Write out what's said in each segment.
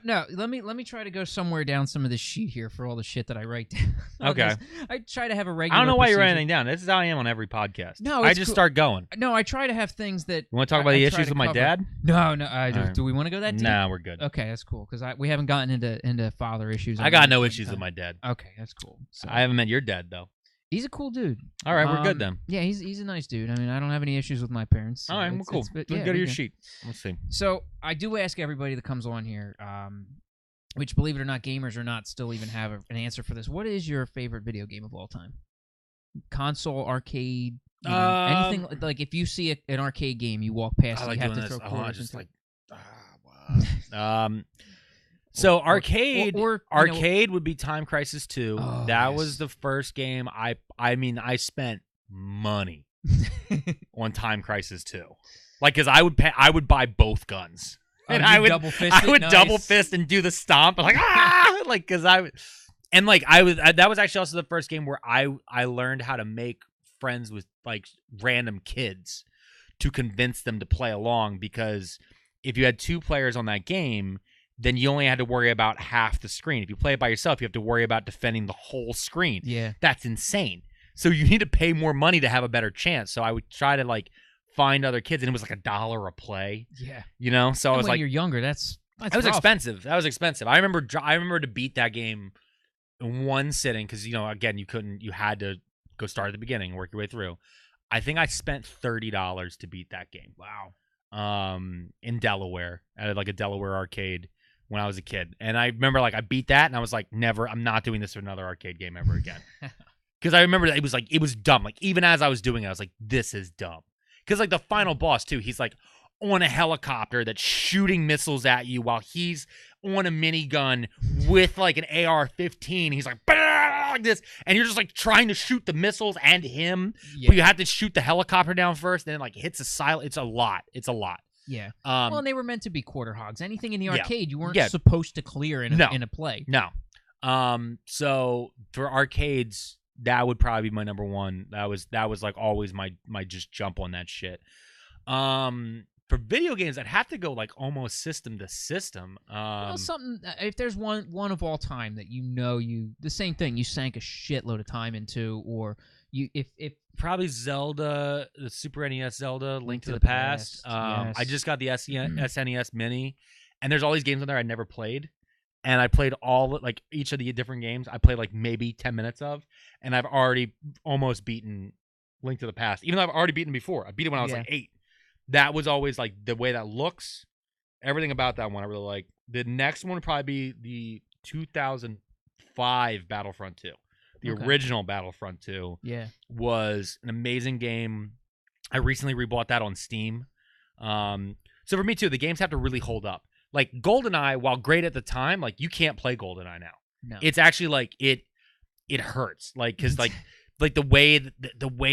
No, let me try to go somewhere down some of this sheet here for all the shit that I write down. Okay. I try to have a regular. I don't know why you're procedure. writing anything down. This is how I am on every podcast. No, I it's just cool. start going. No, I try to have things that. You want to talk about the issues with my dad? No. Do, right. do we want to go that deep? Nah, we're good. Okay, that's cool because we haven't gotten into father issues. I got no issues with my dad. Okay, that's cool. So, I haven't met your dad though. he's a cool dude. All right, we're good then. Yeah, he's a nice dude. I mean, I don't have any issues with my parents. So All right, well, cool. Let's go to your sheet. Let's see. So I do ask everybody that comes on here, which, believe it or not, gamers or not, still even have an answer for this. What is your favorite video game of all time? Console, arcade, anything like if you see an arcade game, you walk past it, you have to throw quarters into it. So arcade or would be Time Crisis 2. Oh, that yes. was the first game I spent money on Time Crisis 2. Like, cuz I would buy both guns. And I would double fist and do the stomp like like cuz that was actually also the first game where I learned how to make friends with like random kids to convince them to play along, because if you had two players on that game, then you only had to worry about half the screen. If you play it by yourself, you have to worry about defending the whole screen. Yeah. That's insane. So you need to pay more money to have a better chance. So I would try to like find other kids, and it was like $1 a play. Yeah. You know? So I was when like, you're younger, that was expensive. That was expensive. I remember to beat that game in one sitting, because, you know, again, you had to go start at the beginning, work your way through. I think I spent $30 to beat that game. Wow. In Delaware, at like a Delaware arcade when I was a kid. And I remember like I beat that and I was like, I'm not doing this for another arcade game ever again. Because I remember that it was dumb. Like, even as I was doing it, I was like, this is dumb. Because like the final boss too, he's like on a helicopter that's shooting missiles at you while he's on a minigun with like an AR-15. He's like this, and you're just like trying to shoot the missiles and him, but you have to shoot the helicopter down first, and then like hits a silent. It's a lot. Yeah. Well, and they were meant to be quarter hogs. Anything in the arcade, you weren't Yeah. supposed to clear in a play. No. So for arcades, that would probably be my number one. That was like always my just jump on that shit. For video games, I'd have to go like almost system to system. Well, something, if there's one of all time that the same thing, you sank a shitload of time into, or if probably Zelda, the Super NES Zelda, Link to the Past. Yes. I just got the SNES Mini, and there's all these games on there I never played. And I played like each of the different games. I played like maybe 10 minutes of, and I've already almost beaten Link to the Past, even though I've already beaten before. I beat it when I was like 8. That was always like the way that looks. Everything about that one I really like. The next one would probably be the 2005 Battlefront 2. The original Battlefront 2 was an amazing game. I recently rebought that on Steam. So for me too, the games have to really hold up. Like GoldenEye, while great at the time, like you can't play GoldenEye now. No. It's actually like it hurts. Like, because like the way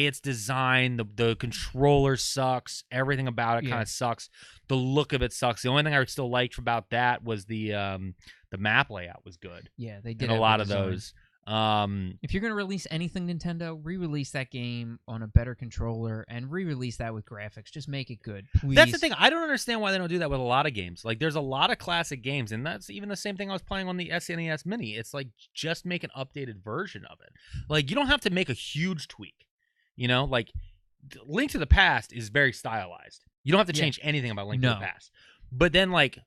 it's designed, the controller sucks. Everything about it kind of sucks. The look of it sucks. The only thing I still liked about that was the map layout was good. Yeah, they did a lot of those. If you're gonna release anything Nintendo, re-release that game on a better controller and re-release that with graphics. Just make it good, please. That's the thing. I don't understand why they don't do that with a lot of games. Like, there's a lot of classic games, and that's even the same thing I was playing on the SNES Mini. It's like, just make an updated version of it. Like, you don't have to make a huge tweak. You know, like Link to the Past is very stylized. You don't have to change anything about Link to the Past. But then, like,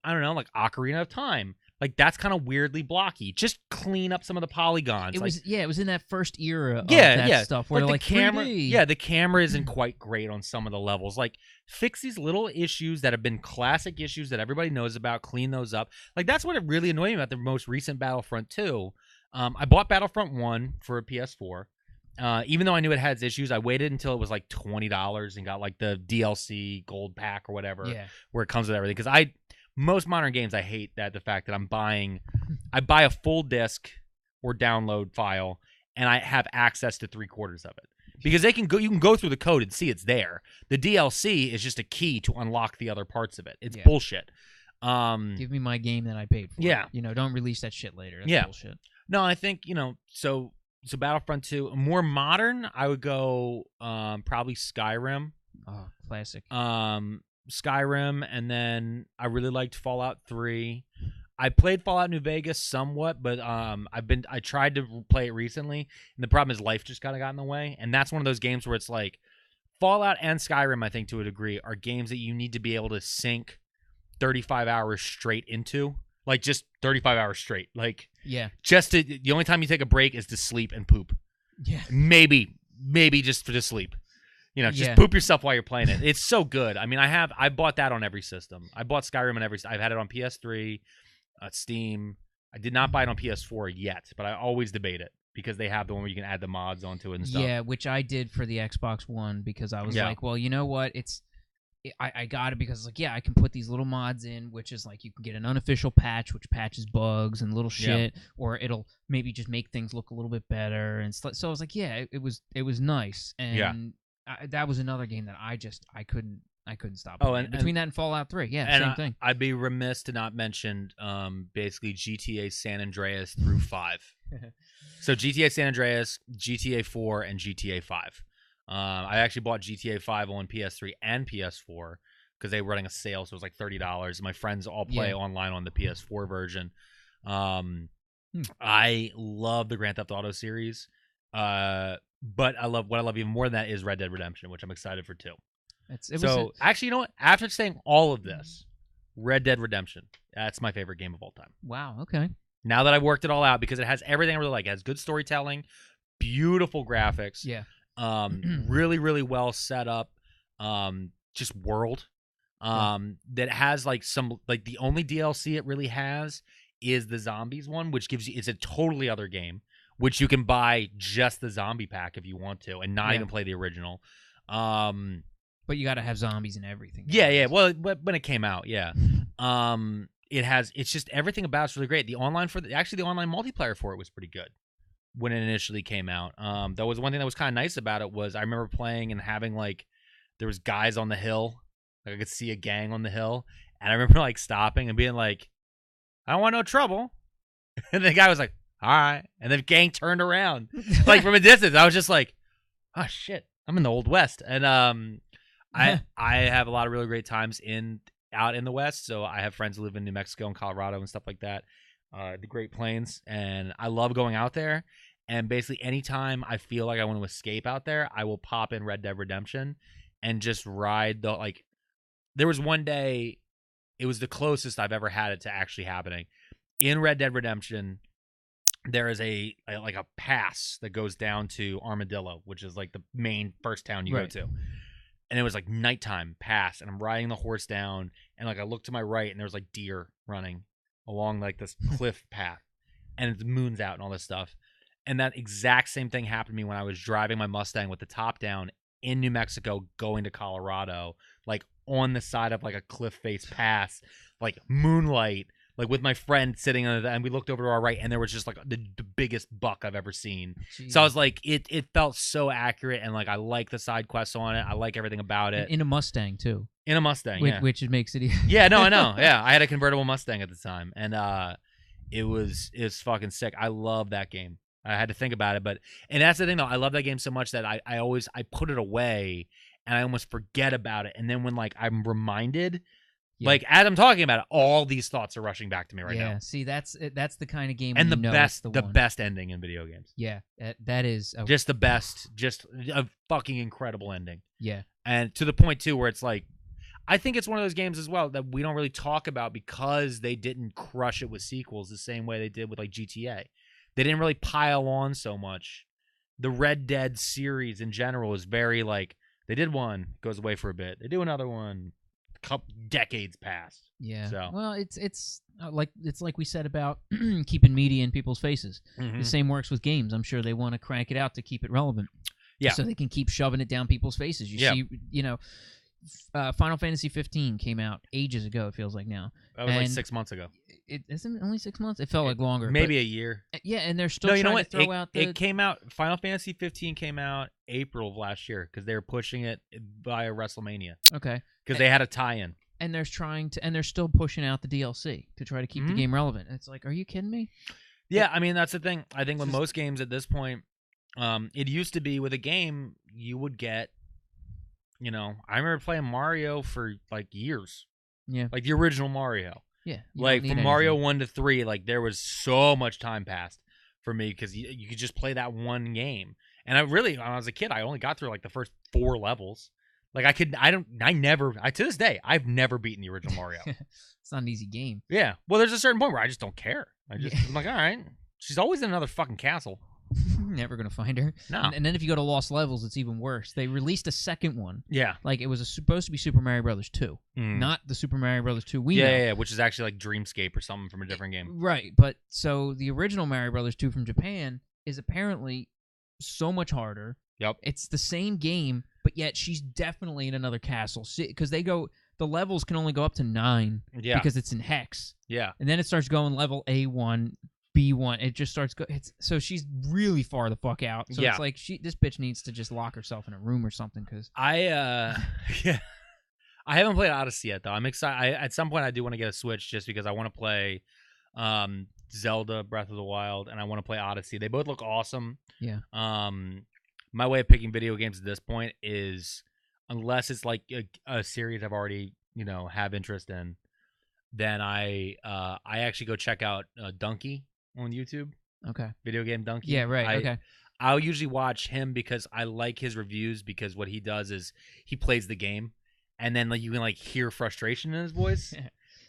I don't know, like Ocarina of Time. Like, that's kind of weirdly blocky. Just clean up some of the polygons. It was in that first era of that stuff where like the camera, 3D. The camera isn't quite great on some of the levels. Like, fix these little issues that have been classic issues that everybody knows about. Clean those up. Like, that's what it really annoyed me about the most recent Battlefront 2. I bought Battlefront 1 for a PS4. Even though I knew it had its issues, I waited until it was like $20 and got like the DLC gold pack or whatever, where it comes with everything. Because most modern games, I hate the fact that I buy a full disc or download file, and I have access to 3/4 of it, because you can go through the code and see it's there. The DLC is just a key to unlock the other parts of it. It's bullshit. Give me my game that I paid for. Yeah, don't release that shit later. That's bullshit. No, I think so Battlefront 2, more modern, I would go probably Skyrim. Oh, classic. Skyrim, and then I really liked Fallout 3. I played Fallout New Vegas somewhat, but I tried to play it recently, and the problem is life just kind of got in the way, and that's one of those games where it's like Fallout and Skyrim, I think to a degree, are games that you need to be able to sink 35 hours straight into, like just 35 hours straight, like the only time you take a break is to sleep and poop. Yeah, maybe just to sleep. Just poop yourself while you're playing it. It's so good. I mean, I bought that on every system. I bought Skyrim on I've had it on PS3, Steam. I did not buy it on PS4 yet, but I always debate it because they have the one where you can add the mods onto it and stuff. Yeah, which I did for the Xbox One because I was like, well, you know what? I got it because like, I can put these little mods in, which is like you can get an unofficial patch, which patches bugs and little shit, or it'll maybe just make things look a little bit better. And so I was like, it was nice. And that was another game that I couldn't stop. Oh, and between that and Fallout 3, same thing. I'd be remiss to not mention basically GTA San Andreas through 5. So GTA San Andreas, GTA 4, and GTA 5. I actually bought GTA 5 on PS3 and PS4 because they were running a sale, so it was like $30. My friends all play online on the PS4 version. I love the Grand Theft Auto series, but what I love even more than that is Red Dead Redemption, which I'm excited for too. Actually, you know what? After saying all of this, Red Dead Redemption, that's my favorite game of all time. Wow. Okay. Now that I've worked it all out, because it has everything I really like. It has good storytelling, beautiful graphics. Yeah. Really, really well set up. Just world. That has like the only DLC it really has is the zombies one, which it's a totally other game, which you can buy just the zombie pack if you want to, and not even play the original. But you got to have zombies and everything. Yeah. Well, when it came out, it's just everything about it's really great. The online the online multiplayer for it was pretty good when it initially came out. That was one thing that was kind of nice about it was I remember playing and having like there was guys on the hill, like I could see a gang on the hill, and I remember like stopping and being like, "I don't want no trouble," and the guy was like, "All right," and the gang turned around like from a distance. I was just like, "Oh shit, I'm in the Old West," and I have a lot of really great times out in the West. So I have friends who live in New Mexico and Colorado and stuff like that, the Great Plains, and I love going out there. And basically, anytime I feel like I want to escape out there, I will pop in Red Dead Redemption and just ride There was one day, it was the closest I've ever had it to actually happening. In Red Dead Redemption, there is a pass that goes down to Armadillo, which is like the main first town you go to. And it was like nighttime pass, and I'm riding the horse down, and like I look to my right, and there's like deer running along like this cliff path, and the moon's out and all this stuff. And that exact same thing happened to me when I was driving my Mustang with the top down in New Mexico going to Colorado, like on the side of like a cliff face pass, like moonlight, like with my friend sitting on and we looked over to our right, and there was just like the biggest buck I've ever seen. Jeez. So I was like, it felt so accurate, and like I like the side quests on it. I like everything about it. In a Mustang too. In a Mustang, which it makes it. Yeah, no, I know. Yeah, I had a convertible Mustang at the time, and it was fucking sick. I love that game. I had to think about it, and that's the thing though. I love that game so much that I put it away, and I almost forget about it. And then when like I'm reminded. Yeah. Like as I'm talking about it, all these thoughts are rushing back to me right now. Yeah, see, that's the kind of game. And the best ending in video games. Yeah, that is just the best, just a fucking incredible ending. Yeah, and to the point too where it's like, I think it's one of those games as well that we don't really talk about because they didn't crush it with sequels the same way they did with like GTA. They didn't really pile on so much. The Red Dead series in general is very like they did one, goes away for a bit, they do another one. Couple decades past. Yeah. So. Well, it's like we said about keeping media in people's faces. Mm-hmm. The same works with games. I'm sure they want to crank it out to keep it relevant. Yeah. So they can keep shoving it down people's faces. You see, Final Fantasy 15 came out ages ago. It feels like now. That was like 6 months ago. It isn't only 6 months. It felt like longer. Maybe a year. Yeah, and they're still trying to throw out the. It came out. Final Fantasy 15 came out April of last year because they were pushing it via WrestleMania. Okay. Because they had a tie-in. And they're still pushing out the DLC to try to keep the game relevant. It's like, are you kidding me? Yeah, I mean that's the thing. I think with most games at this point, it used to be with a game you would get. I remember playing Mario for like years. Yeah. Like the original Mario. Yeah. You Like don't need from Mario anything. 1 to 3, like there was so much time passed for me because you could just play that one game. And when I was a kid, I only got through like the first 4 levels. Like to this day, I've never beaten the original Mario. It's not an easy game. Yeah. Well, there's a certain point where I just don't care. I'm like, all right, she's always in another fucking castle. Never gonna find her. No. And then if you go to Lost Levels, it's even worse. They released a second one. Yeah. Like it was supposed to be Super Mario Brothers 2, not the Super Mario Brothers 2 we know. Yeah, which is actually like Dreamscape or something from a different game. Right, but so the original Mario Brothers 2 from Japan is apparently so much harder. Yep. It's the same game, but yet she's definitely in another castle because the levels can only go up to 9 because it's in hex. Yeah. And then it starts going level A1, B1. It just starts so she's really far the fuck out. So it's like this bitch needs to just lock herself in a room or something cuz I haven't played Odyssey yet though. I'm excited. At some point I do want to get a Switch just because I want to play Zelda Breath of the Wild and I want to play Odyssey. They both look awesome. Yeah. My way of picking video games at this point is unless it's like a series I've already, have interest in, then I actually go check out Donkey on YouTube. Okay. Video game Donkey. Yeah, right. Okay. I'll usually watch him because I like his reviews because what he does is he plays the game and then like you can like hear frustration in his voice.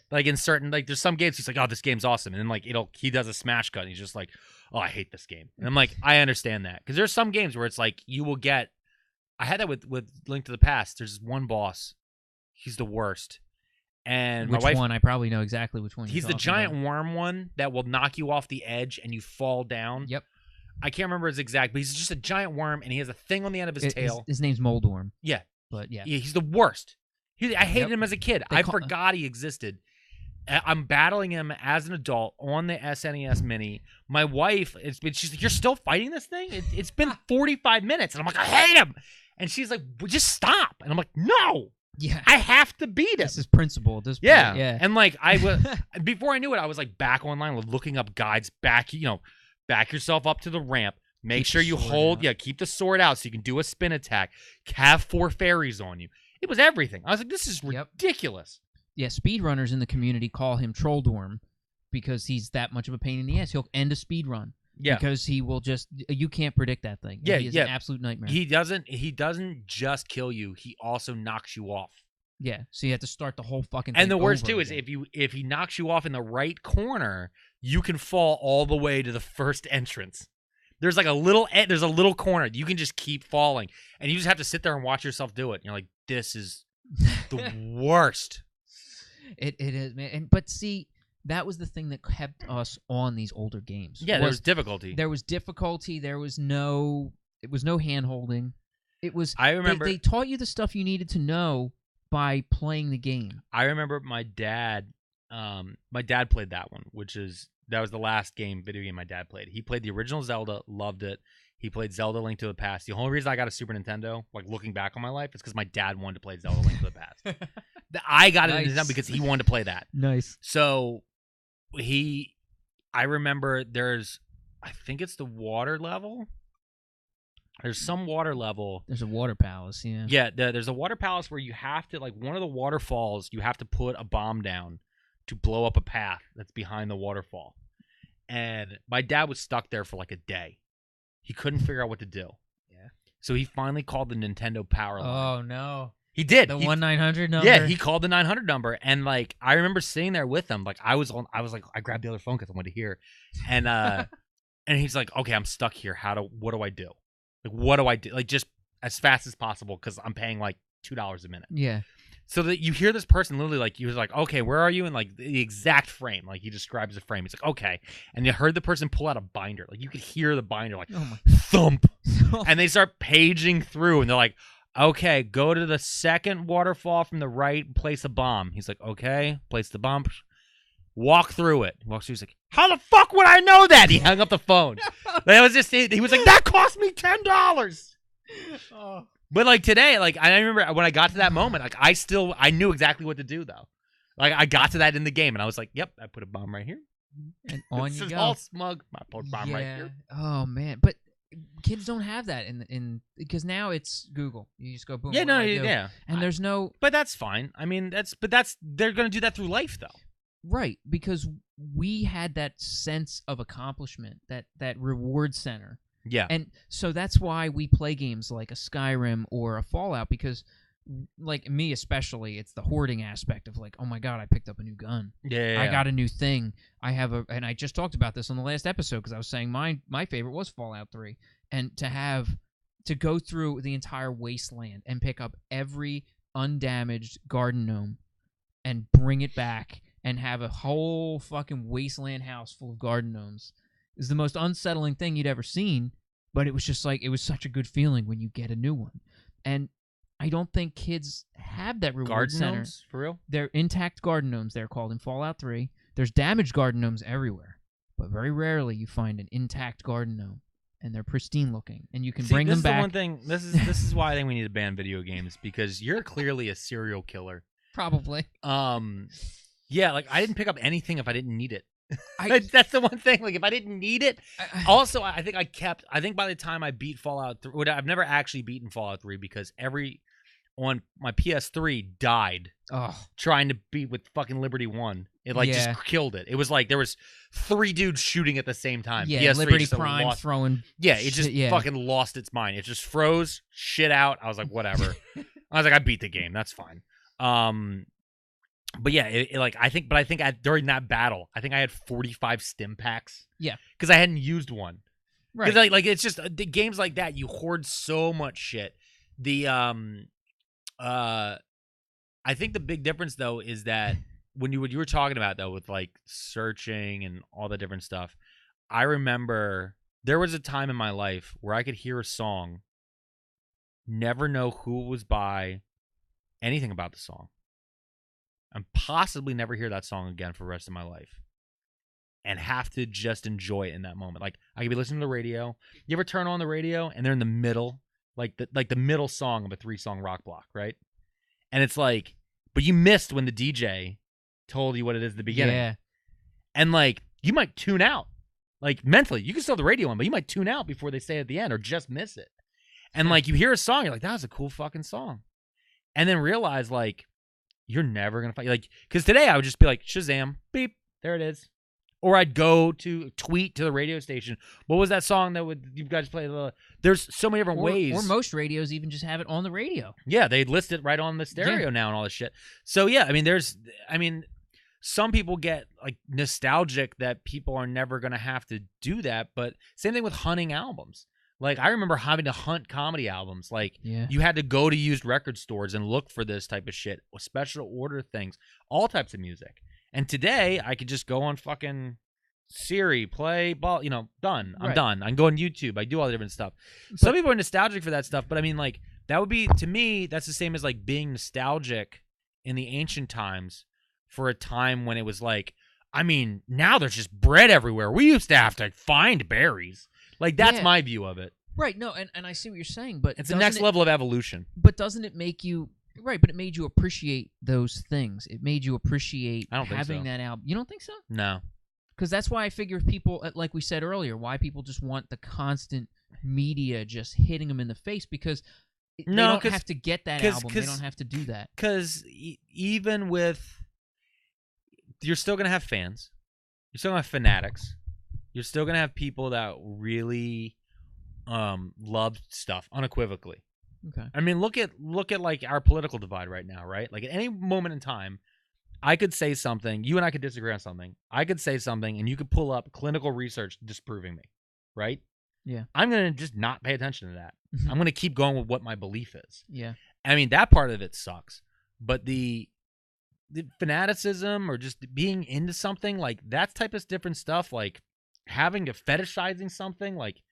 Like in certain there's some games he's like, "Oh, this game's awesome." And then like he does a smash cut and he's just like, "Oh, I hate this game." And I'm like, "I understand that." Cuz there's some games where it's like you will get I had that with Link to the Past. There's one boss. He's the worst. And which my wife, one? I probably know exactly which one. He's the giant worm one that will knock you off the edge and you fall down. Yep. I can't remember his exact, but he's just a giant worm and he has a thing on the end of his tail. His name's Moldworm. Yeah. But yeah. He's the worst. I hated him as a kid. I forgot he existed. I'm battling him as an adult on the SNES Mini. My wife, she's like, "You're still fighting this thing? It's been 45 minutes." And I'm like, "I hate him." And she's like, "Well, just stop." And I'm like, "No. Yeah. I have to beat him." This is principle at this point. Yeah. Yeah. And like before I knew it, I was like back online looking up guides, back yourself up to the ramp. Make sure you hold, keep the sword out so you can do a spin attack. Have 4 fairies on you. It was everything. I was like, this is ridiculous. Yeah, speedrunners in the community call him Trolldorm because he's that much of a pain in the ass. He'll end a speedrun. Yeah. Because he will you can't predict that thing. Yeah, he is an absolute nightmare. He doesn't just kill you, he also knocks you off. Yeah, so you have to start the whole fucking thing. And the worst too again. is if he knocks you off in the right corner, you can fall all the way to the first entrance. There's like a little corner. You can just keep falling. And you just have to sit there and watch yourself do it. And you're like, this is the worst. It is, man. But see, that was the thing that kept us on these older games. Yeah, there was difficulty. There was difficulty. It was no hand holding. It was. I remember they taught you the stuff you needed to know by playing the game. I remember my dad played that one, that was the last video game my dad played. He played the original Zelda, loved it. He played Zelda Link to the Past. The only reason I got a Super Nintendo, like looking back on my life, is because my dad wanted to play Zelda Link to the Past. I got a Nintendo because he wanted to play that. Nice. So I remember I think it's the water level. There's some water level. There's a water palace, yeah. Yeah, there's a water palace where you have to, like one of the waterfalls, you have to put a bomb down to blow up a path that's behind the waterfall. And my dad was stuck there for like a day. He couldn't figure out what to do. Yeah. So he finally called the Nintendo Power Line. Oh, no. He did. The 1-900 number? Yeah, he called the 900 number. And like, I remember sitting there with him. Like, I was like, I grabbed the other phone because I wanted to hear. And and he's like, "Okay, I'm stuck here. What do I do? Like, what do I do? Like, just as fast as possible because I'm paying like $2 a minute." Yeah. So that you hear this person literally like, he was like, "Okay, where are you?" And like the exact frame, like he describes the frame. He's like, "Okay," and you heard the person pull out a binder. Like you could hear the binder like thump, and they start paging through, and they're like, "Okay, go to the second waterfall from the right, place a bomb." He's like, "Okay, place the bomb." Walk through it. Walks through. He's like, "How the fuck would I know that?" He hung up the phone. That was just. He was like, "That cost me $10." Oh. But like today, like I remember when I got to that moment, like I knew exactly what to do though. Like I got to that in the game, and I was like, "Yep, I put a bomb right here." And on you go. All smug. I put a bomb right here. Oh man, but kids don't have that in because now it's Google. You just go boom. Yeah, no, yeah. And there's no. But that's fine. I mean, they're gonna do that through life though. Right, because we had that sense of accomplishment, that reward center. Yeah. And so that's why we play games like a Skyrim or a Fallout, because like me especially, it's the hoarding aspect of like, oh my god, I picked up a new gun. Yeah. I got a new thing. And I just talked about this on the last episode because I was saying my favorite was Fallout 3. And to go through the entire wasteland and pick up every undamaged garden gnome and bring it back and have a whole fucking wasteland house full of garden gnomes is the most unsettling thing you'd ever seen, but it was just like, it was such a good feeling when you get a new one. And I don't think kids have that reward Garden center. gnomes, for real? They're intact garden gnomes, they're called in Fallout 3. There's damaged garden gnomes everywhere, but very rarely you find an intact garden gnome, and they're pristine looking, and you can bring them back. The one thing, this is why I think we need to ban video games, because you're clearly a serial killer. Probably. Yeah, like I didn't pick up anything if I didn't need it. That's the one thing. Like if I didn't need it. Also, I think by the time I beat Fallout 3, I've never actually beaten Fallout 3 because on my PS3 died trying to beat with fucking Liberty 1. It just killed it. It was like there was 3 dudes shooting at the same time. Yeah, PS3 Liberty Prime throwing. Yeah, it just fucking lost its mind. It just froze shit out. I was like, whatever. I was like, I beat the game. That's fine. But yeah, I think during that battle, I think I had 45 stim packs. Yeah, because I hadn't used one. Right. Because like it's just the games like that, you hoard so much shit. I think the big difference though is that when you were talking about though with like searching and all the different stuff, I remember there was a time in my life where I could hear a song, never know who it was by, anything about the song, and possibly never hear that song again for the rest of my life, and have to just enjoy it in that moment. Like I could be listening to the radio. You ever turn on the radio and they're in the middle, like the middle song of a 3-song rock block, right? And it's like, but you missed when the DJ told you what it is at the beginning. Yeah. And like you might tune out. Like mentally, you can still have the radio on, but you might tune out before they say it at the end or just miss it. And like you hear a song, you're like, that was a cool fucking song. And then realize like you're never gonna find, like, because today I would just be like, Shazam, beep, there it is. Or I'd go to tweet to the radio station, what was that song that you guys play? There's so many different ways. Or most radios even just have it on the radio. Yeah, they list it right on the stereo now and all this shit. So yeah, I mean, some people get like nostalgic that people are never gonna have to do that, but same thing with hunting albums. Like I remember having to hunt comedy albums. Like you had to go to used record stores and look for this type of shit, special order things, all types of music. And today I could just go on fucking Siri, play ball, done. I'm done. I can go on YouTube. I do all the different stuff. Some people are nostalgic for that stuff, but I mean, like that would be, to me, that's the same as like being nostalgic in the ancient times for a time when it was like, I mean, now there's just bread everywhere. We used to have to find berries. Like that's my view of it. Right. No, and I see what you're saying, but it's the next level of evolution. But doesn't it make you right? But it made you appreciate those things. It made you appreciate having that album. You don't think so? No. Because that's why I figure people, like we said earlier, why people just want the constant media just hitting them in the face, because they don't have to get that album. They don't have to do that. Because even with, you're still going to have fans. You're still going to have fanatics. You're still going to have people that really love stuff unequivocally. Okay. I mean, look at like our political divide right now, right? Like at any moment in time, I could say something, you and I could disagree on something. I could say something and you could pull up clinical research disproving me, right? Yeah. I'm going to just not pay attention to that. I'm going to keep going with what my belief is. Yeah. I mean, that part of it sucks. But the fanaticism or just being into something, like that type of different stuff, like having a fetishizing something, like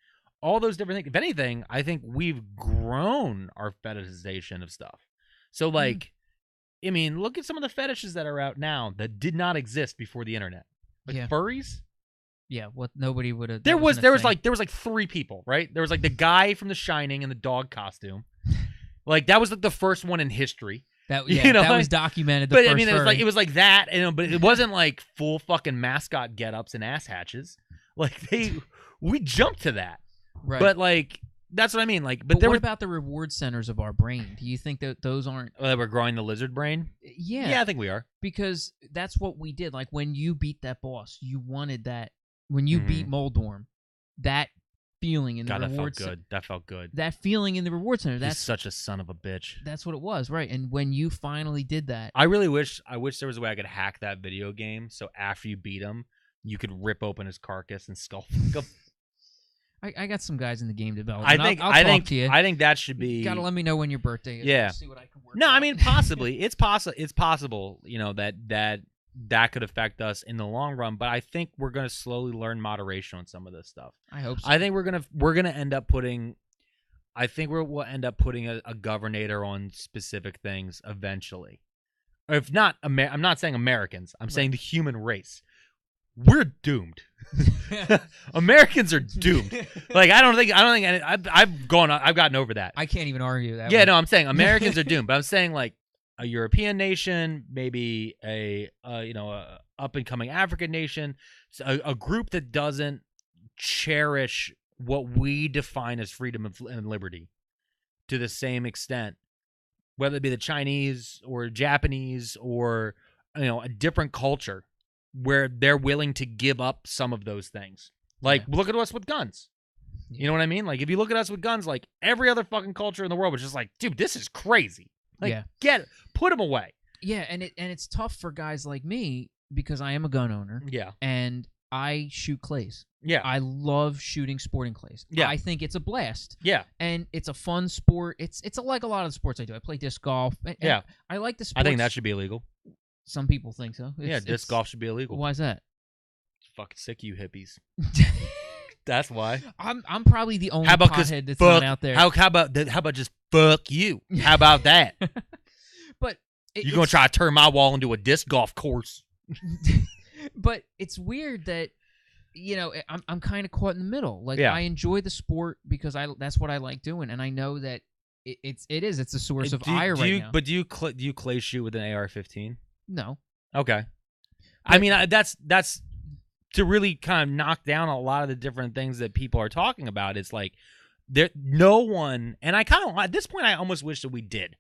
all those different things. If anything, I think we've grown our fetishization of stuff. So like, I mean, look at some of the fetishes that are out now that did not exist before the internet. Like furries. Yeah, what nobody would have. There was like 3 people, right? There was like the guy from The Shining in the dog costume. Like that was like the first one in history. That that was documented. But I mean, it was like that, but it wasn't like full fucking mascot get-ups and ass hatches. Like we jumped to that. Right. But like That's what I mean. Like, but what about the reward centers of our brain? Do you think that those aren't? We're growing the lizard brain. Yeah. Yeah, I think we are. Because that's what we did. Like when you beat that boss, you wanted that. When you beat Moldorm, that feeling in the reward center. That felt good. That feeling in the reward center. That's He's such a son of a bitch. That's what it was, right? And when you finally did that, I wish there was a way I could hack that video game so after you beat him, you could rip open his carcass and skull fuck him. I got some guys in the game development. I talk to you. I think that should be. You gotta let me know when your birthday is. Yeah. See what I can work. No, out. I mean possibly. It's possible. You know that could affect us in the long run. But I think we're gonna slowly learn moderation on some of this stuff. I hope so. I think we're gonna end up putting. I think we'll end up putting a governor on specific things eventually. Or if not, I'm not saying Americans. I'm saying the human race. We're doomed. Americans are doomed. Like I don't think I've gotten over that. I can't even argue that. Yeah, one. no, I'm saying Americans are doomed, but I'm saying like a European nation, maybe a up and coming African nation, a group that doesn't cherish what we define as freedom and liberty to the same extent, whether it be the Chinese or Japanese or a different culture where they're willing to give up some of those things. Like, look at us with guns. You know what I mean? Like, if you look at us with guns, like, every other fucking culture in the world was just like, dude, this is crazy. Like, get it. Put them away. Yeah, and it's tough for guys like me because I am a gun owner. Yeah. And I shoot clays. Yeah. I love shooting sporting clays. Yeah. I think it's a blast. Yeah. And it's a fun sport. It's like a lot of the sports I do. I play disc golf. And I like the sports. I think that should be illegal. Some people think so. Disc golf should be illegal. Why is that? It's fucking sick, you hippies. That's why. I'm probably the only pothead that's not out there. How about just fuck you? How about that? But you're gonna try to turn my wall into a disc golf course. But it's weird that I'm kind of caught in the middle. Like I enjoy the sport because that's what I like doing, and I know that it's a source of ire right now. But do you clay shoot with an AR-15? No. Okay. I mean, that's to really kind of knock down a lot of the different things that people are talking about. It's like no one, and I kind of at this point I almost wish that we did.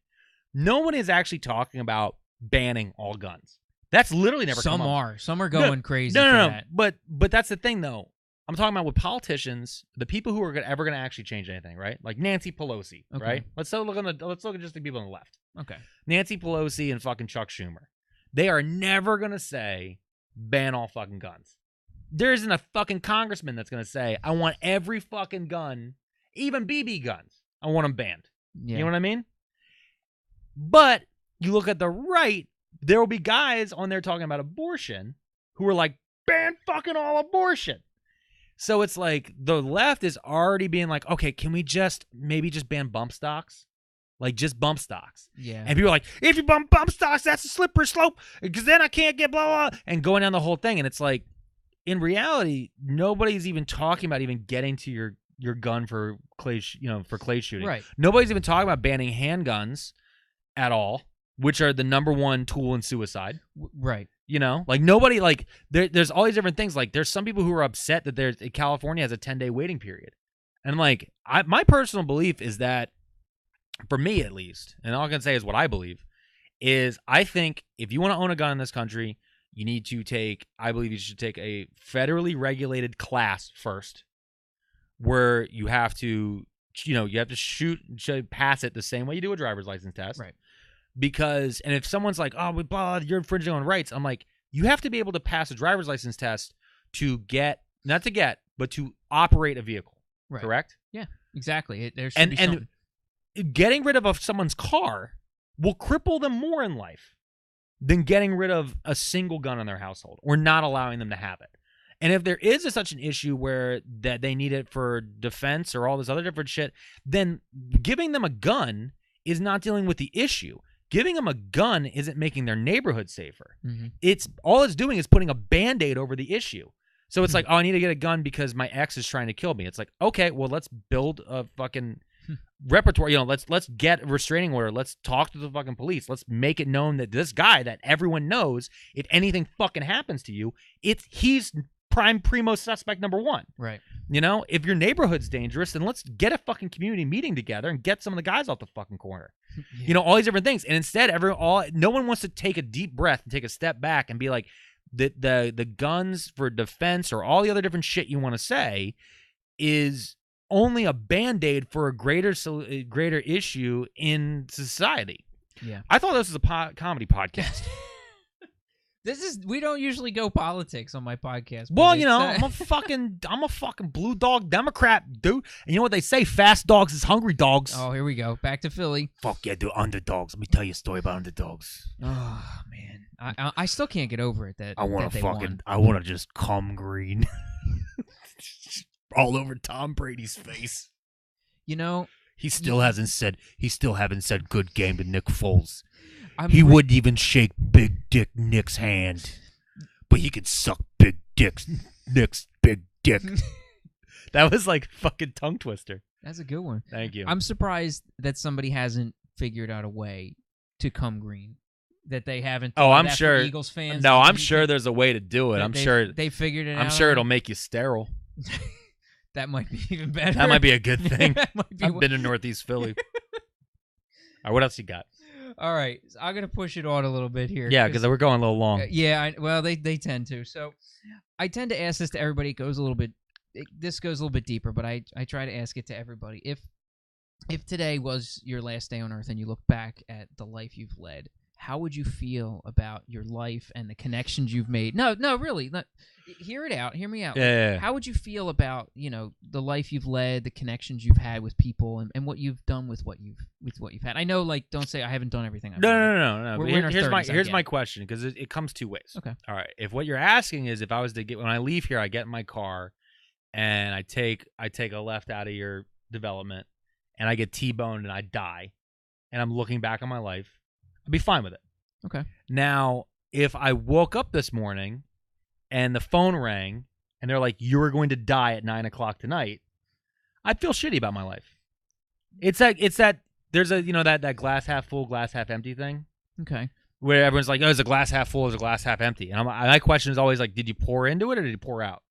No one is actually talking about banning all guns. That's literally never come up. Some are going crazy. No. But that's the thing though. I'm talking about with politicians, the people who are ever going to actually change anything, right? Like Nancy Pelosi, right? Let's look at just the people on the left. Okay. Nancy Pelosi and fucking Chuck Schumer. They are never going to say ban all fucking guns. There isn't a fucking congressman that's going to say, I want every fucking gun, even BB guns, I want them banned. Yeah. You know what I mean? But you look at the right, there will be guys on there talking about abortion who are like, ban fucking all abortion. So it's like the left is already being like, okay, can we maybe just ban bump stocks? Like, just bump stocks. Yeah. And people are like, if you bump stocks, that's a slippery slope, because then I can't get blah, blah, and going down the whole thing. And it's like, in reality, nobody's even talking about even getting to your gun for clay shooting. Right. Nobody's even talking about banning handguns at all, which are the number one tool in suicide. Right. Like nobody, like, there's all these different things. Like, there's some people who are upset that California has a 10-day waiting period. And like, my personal belief is that, for me at least, and all I can say is what I believe, is I think if you want to own a gun in this country, you should take a federally regulated class first, where you have to pass it the same way you do a driver's license test. Right. Because, and if someone's like, oh, blah, you're infringing on rights, I'm like, you have to be able to pass a driver's license test to operate a vehicle. Right. Correct? Yeah, exactly. There should be something. Getting rid of someone's car will cripple them more in life than getting rid of a single gun in their household or not allowing them to have it. And if there is such an issue where that they need it for defense or all this other different shit, then giving them a gun is not dealing with the issue. Giving them a gun isn't making their neighborhood safer. Mm-hmm. It's putting a Band-Aid over the issue. So it's like, oh, I need to get a gun because my ex is trying to kill me. It's like, okay, well, let's build a fucking repertoire. Let's get a restraining order. Let's talk to the fucking police. Let's make it known that this guy that everyone knows, if anything fucking happens to you, he's primo suspect number one. Right. You know, if your neighborhood's dangerous, then let's get a fucking community meeting together and get some of the guys off the fucking corner. Yeah. You know, all these different things. And instead, no one wants to take a deep breath and take a step back and be like, the guns for defense or all the other different shit you want to say is only a Band-Aid for a greater issue in society. Yeah. I thought this was a comedy podcast. We don't usually go politics on my podcast. Well, you know, I'm a fucking blue dog Democrat, dude. And you know what they say? Fast dogs is hungry dogs. Oh, here we go. Back to Philly. Fuck yeah, dude. Underdogs. Let me tell you a story about underdogs. Oh man, I still can't get over it that I want that to won. I want to just come green all over Tom Brady's face. You know, he still haven't said good game to Nick Foles. He wouldn't even shake Big Dick Nick's hand, but he could suck Big Nick's big dick. That was like fucking tongue twister. That's a good one. Thank you. I'm surprised that somebody hasn't figured out a way to come green. That they haven't. Oh, I'm sure. Eagles fans. No, I'm sure there's a way to do it. I'm sure they figured it out. I'm sure it'll make you sterile. That might be even better. That might be a good thing. Be I've been to Northeast Philly. All right, what else you got? All right, so I'm gonna push it on a little bit here. Yeah, because we're going a little long. Yeah, well, they tend to. So, I tend to ask this to everybody. This goes a little bit deeper, but I try to ask it to everybody. If today was your last day on Earth and you look back at the life you've led, how would you feel about your life and the connections you've made? No, really. Hear it out. Hear me out. Yeah. How would you feel about, the life you've led, the connections you've had with people, and what you've done with what you've had? I know, don't say I haven't done everything I've done. No. We're in our 30s, Here's my question, because it comes two ways. Okay. All right. If what you're asking is if I was to when I leave here, I get in my car and I take a left out of your development and I get T-boned and I die and I'm looking back on my life, I'd be fine with it. Okay. Now, if I woke up this morning and the phone rang and they're like, "You are going to die at 9:00 tonight," I'd feel shitty about my life. It's that there's that glass half full, glass half empty thing. Okay. Where everyone's like, "Oh, is a glass half full? Is a glass half empty?" And my question is always like, did you pour into it or did you pour out?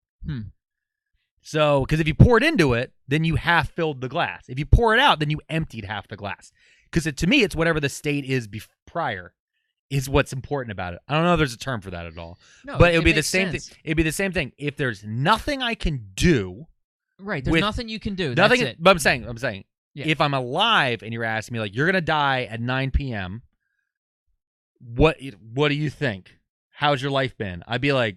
So, because if you poured into it, then you half filled the glass. If you pour it out, then you emptied half the glass. Because to me, it's whatever the state is prior is what's important about it. I don't know if there's a term for that at all. No, but it would be the makes same sense. thing. It'd be the same thing. If there's nothing I can do. Right. There's nothing you can do. Nothing. That's it. But I'm saying, yeah. If I'm alive and you're asking me, like, you're going to die at 9 p.m., what do you think? How's your life been? I'd be like,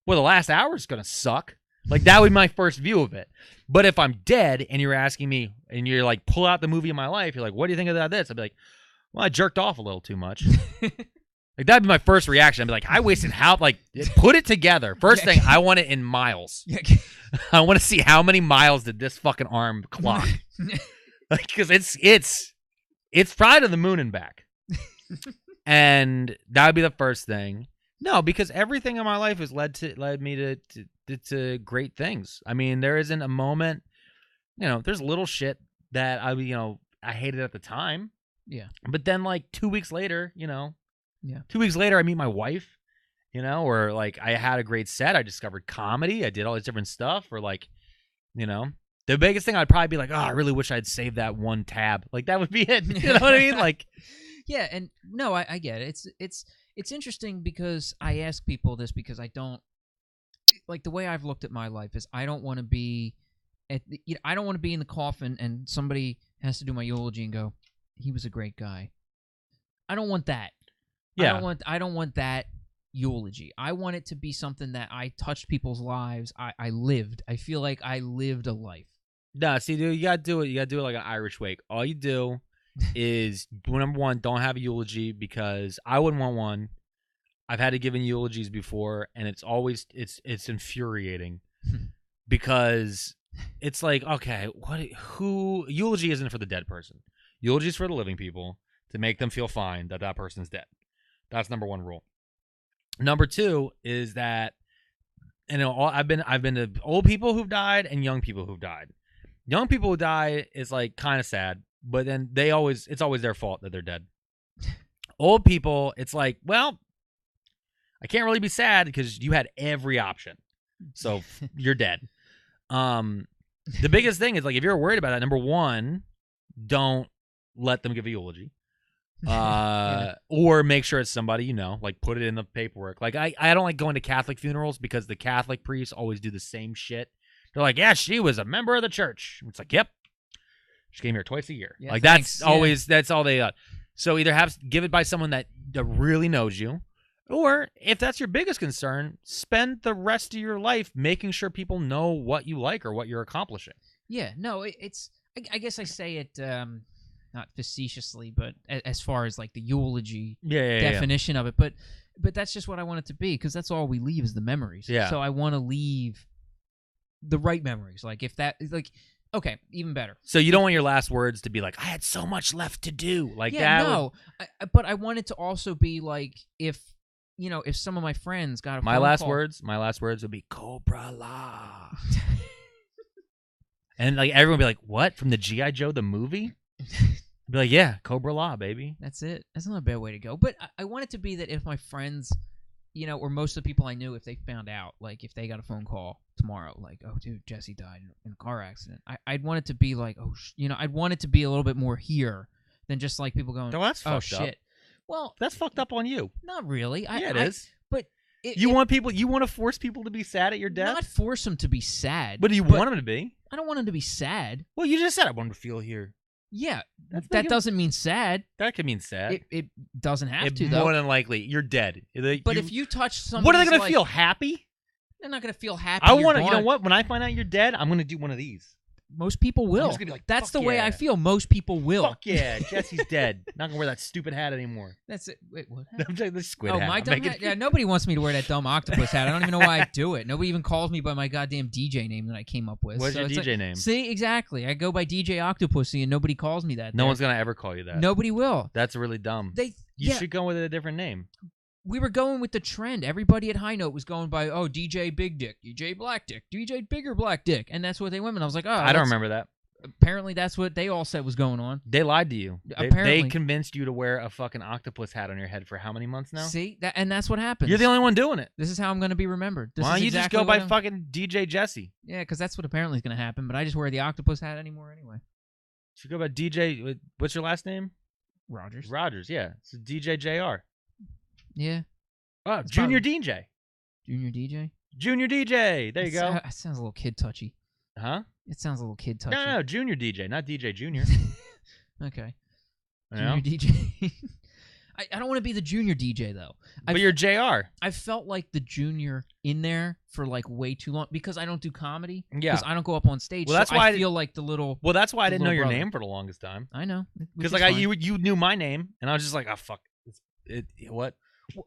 well, the last hour is going to suck. Like, that would be my first view of it. But if I'm dead and you're asking me and you're like, pull out the movie of my life, you're like, what do you think about this? I'd be like, well, I jerked off a little too much. Like, that'd be my first reaction. I'd be like, I wasted put it together. First thing, I want it in miles. I want to see how many miles did this fucking arm clock. Like, because it's probably to the moon and back. And that would be the first thing. No, because everything in my life has led me to great things. I mean, there isn't a moment, there's little shit that I hated at the time. Yeah. But then like 2 weeks later, 2 weeks later I meet my wife, or like I had a great set. I discovered comedy. I did all this different stuff. Or like, the biggest thing I'd probably be like, oh, I really wish I'd saved that one tab. Like that would be it. You know what I mean? Like, yeah. And no, I get it. It's interesting because I ask people this because I don't like the way I've looked at my life is I don't want to be I don't want to be in the coffin and somebody has to do my eulogy and go, he was a great guy. I don't want that. Yeah. I don't want that eulogy. I want it to be something that I touched people's lives. I lived. I feel like I lived a life. Nah, see, dude, you gotta do it. You gotta do it like an Irish wake. All you do is number one, don't have a eulogy because I wouldn't want one. I've had to give in eulogies before, and it's always it's infuriating because it's like, okay, who eulogy isn't for the dead person. Eulogy is for the living people to make them feel fine that person's dead. That's number one rule. Number two is that, I've been to old people who've died and young people who've died. Young people who die is like kind of sad, but then it's always their fault that they're dead. Old people, it's like, well, I can't really be sad because you had every option. So you're dead. The biggest thing is, like, if you're worried about that, number one, don't let them give a eulogy. Or make sure it's somebody you know, like put it in the paperwork. Like I don't like going to Catholic funerals because the Catholic priests always do the same shit. They're like, yeah, she was a member of the church. It's like, yep, she came here twice a year. Yeah, like thanks. that's always that's all they. So either give it by someone that really knows you, or if that's your biggest concern, spend the rest of your life making sure people know what you like or what you're accomplishing. Yeah, no, it's. I guess I say it. Not facetiously, but as far as like the eulogy definition of it, but that's just what I want it to be, because that's all we leave is the memories. Yeah. So I want to leave the right memories. Like if that is like, okay, even better. So you don't want your last words to be like, I had so much left to do. Like that. No, but I want it to also be like if some of my friends got a my phone last call. words would be Cobra La. And like everyone would be like, what? From the G.I. Joe the movie? Be like, yeah, Cobra La, baby. That's it. That's not a bad way to go. But I want it to be that if my friends, or most of the people I knew, if they found out, like if they got a phone call tomorrow, like, oh, dude, Jesse died in a car accident, I'd want it to be like, oh, I'd want it to be a little bit more here than just like people going, Oh, that's fucked shit. up. Well, that's fucked up on you. Not really. Yeah, it is. But you want to force people to be sad at your death? Not force them to be sad. But do you want them to be? I don't want them to be sad. Well, you just said I want them to feel here. Yeah, that doesn't mean sad. That could mean sad. It doesn't have to, though. More than likely, you're dead. But if you touch somebody, what are they going to feel? Happy? They're not going to feel happy. I want to. You know what? When I find out you're dead, I'm going to do one of these. Most people will. I'm just gonna be like, that's the fuck way yeah. I feel. Most people will. Fuck yeah, Jesse's dead. Not gonna wear that stupid hat anymore. That's it. Wait, what? I'm like, the squid oh, hat. my dumb hat? Yeah, nobody wants me to wear that dumb octopus hat. I don't even know why I do it. Nobody even calls me by my goddamn DJ name that I came up with. What's your DJ name? See, exactly. I go by DJ Octopussy, and nobody calls me that. No one's gonna ever call you that. Nobody will. That's really dumb. You should go with a different name. We were going with the trend. Everybody at High Note was going by, DJ Big Dick, DJ Black Dick, DJ Bigger Black Dick, and that's what they went with. I was like, oh, I don't remember that. Apparently, that's what they all said was going on. They lied to you. Apparently. They convinced you to wear a fucking octopus hat on your head for how many months now? See, and that's what happens. You're the only one doing it. This is how I'm going to be remembered. Why don't you just go by fucking DJ Jesse? Yeah, because that's what apparently is going to happen. But I just wear the octopus hat anymore anyway. You should go by DJ. What's your last name? Rogers. Rogers, yeah. It's DJ JR. Yeah. Oh, That's Junior probably... DJ. Junior DJ? Junior DJ. There you go. That sounds a little kid touchy. Huh? It sounds a little kid touchy. No, Junior DJ, not DJ Junior. Okay. Junior DJ. I don't want to be the junior DJ, though. But you're JR. I felt like the junior in there for like way too long because I don't do comedy. Yeah. Because I don't go up on stage. Well, that's so why I feel like the little. Well, that's why I didn't know your brother. name for the longest time. I know. Because like you knew my name, and I was just like, oh fuck, what?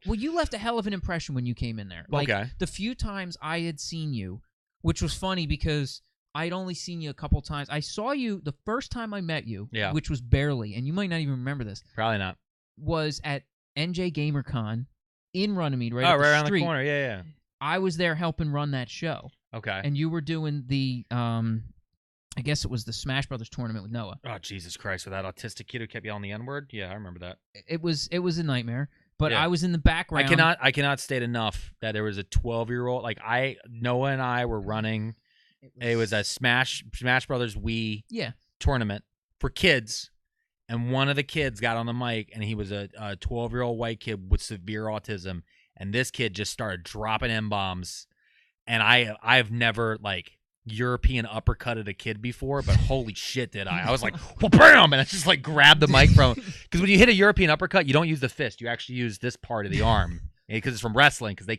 Well, you left a hell of an impression when you came in there. Like, okay. The few times I had seen you, which was funny because I'd only seen you a couple times. I saw you the first time I met you, which was barely, and you might not even remember this. Probably not. Was at NJ GamerCon in Runnymede, right around the corner. Yeah. I was there helping run that show. Okay. And you were doing the, I guess it was the Smash Brothers tournament with Noah. Oh, Jesus Christ. With that autistic kid who kept yelling the N-word? Yeah, I remember that. It was a nightmare. But I was in the background. I cannot state enough that there was a 12-year-old. Like Noah and I were running. It was a Smash Brothers Wii tournament for kids, and one of the kids got on the mic, and he was a 12-year-old white kid with severe autism, and this kid just started dropping M-bombs, and I've never like European uppercutted a kid before, but holy shit did I was like, well, bam, and I just like grabbed the mic from him, because when you hit a European uppercut, you don't use the fist, you actually use this part of the arm, because it's from wrestling, because they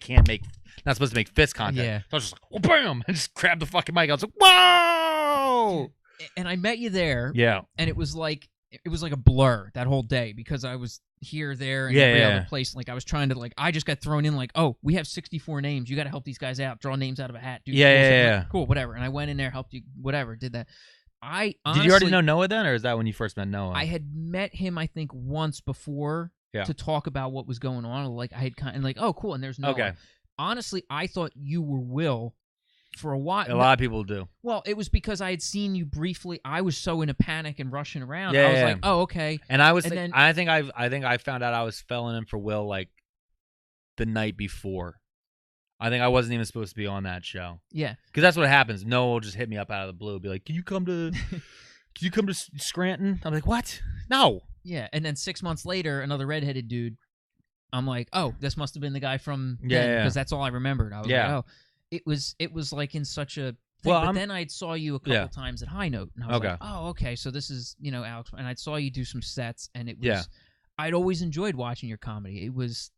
not supposed to make fist contact. Yeah. So I was just like, well, bam, and just grabbed the fucking mic. I was like, whoa. And I met you there. Yeah. And it was like a blur that whole day because I was here, there, and every other place. Like I was trying to I just got thrown in like, oh, we have 64 names. You got to help these guys out. Draw names out of a hat. Do cool, whatever. And I went in there, helped you, whatever. Did that. I honestly, did you already know Noah then, or is that when you first met Noah? I had met him, I think, once before to talk about what was going on. Like I had kind of like, oh, cool. And there's Noah. Okay. Honestly, I thought you were Will for a while. A lot of people do. Well, it was because I had seen you briefly. I was so in a panic and rushing around. I was like, oh, okay. And I was, I think I found out I was filling in for Will like the night before. I think I wasn't even supposed to be on that show. Yeah. Because that's what happens. Noah will just hit me up out of the blue, be like, "Can you come to Scranton?" I'm like, "What? No." Yeah, and then 6 months later, another redheaded dude. I'm like, oh, this must have been the guy from Yeah, because that's all I remembered. I was like, oh, it was like in such a thing. Well, but then I saw you a couple times at High Note, and I was Okay. like, oh, okay, so this is Alex, and I saw you do some sets, and it was Yeah. I'd always enjoyed watching your comedy. It was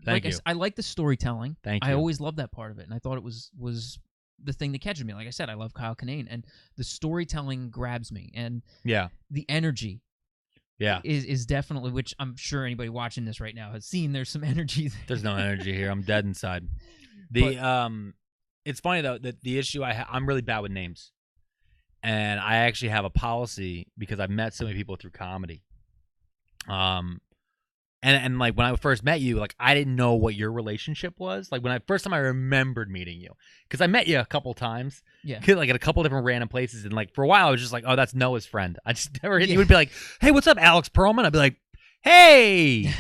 Thank like you. I like the storytelling. Thank I you. always loved that part of it, and I thought it was the thing that catches me. Like I said, I love Kyle Kinane, and the storytelling grabs me, and Yeah. the energy. Yeah. Is definitely, which I'm sure anybody watching this right now has seen. There's some energy there. There's no energy here. I'm dead inside. It's funny though that the issue I'm really bad with names, and I actually have a policy because I've met so many people through comedy. And like when I first met you, like I didn't know what your relationship was. Like first time I remembered meeting you, because I met you a couple times, like at a couple different random places, and like for a while I was just like, oh, that's Noah's friend. I just never. You would be like, hey, what's up, Alex Pearlman? I'd be like, hey,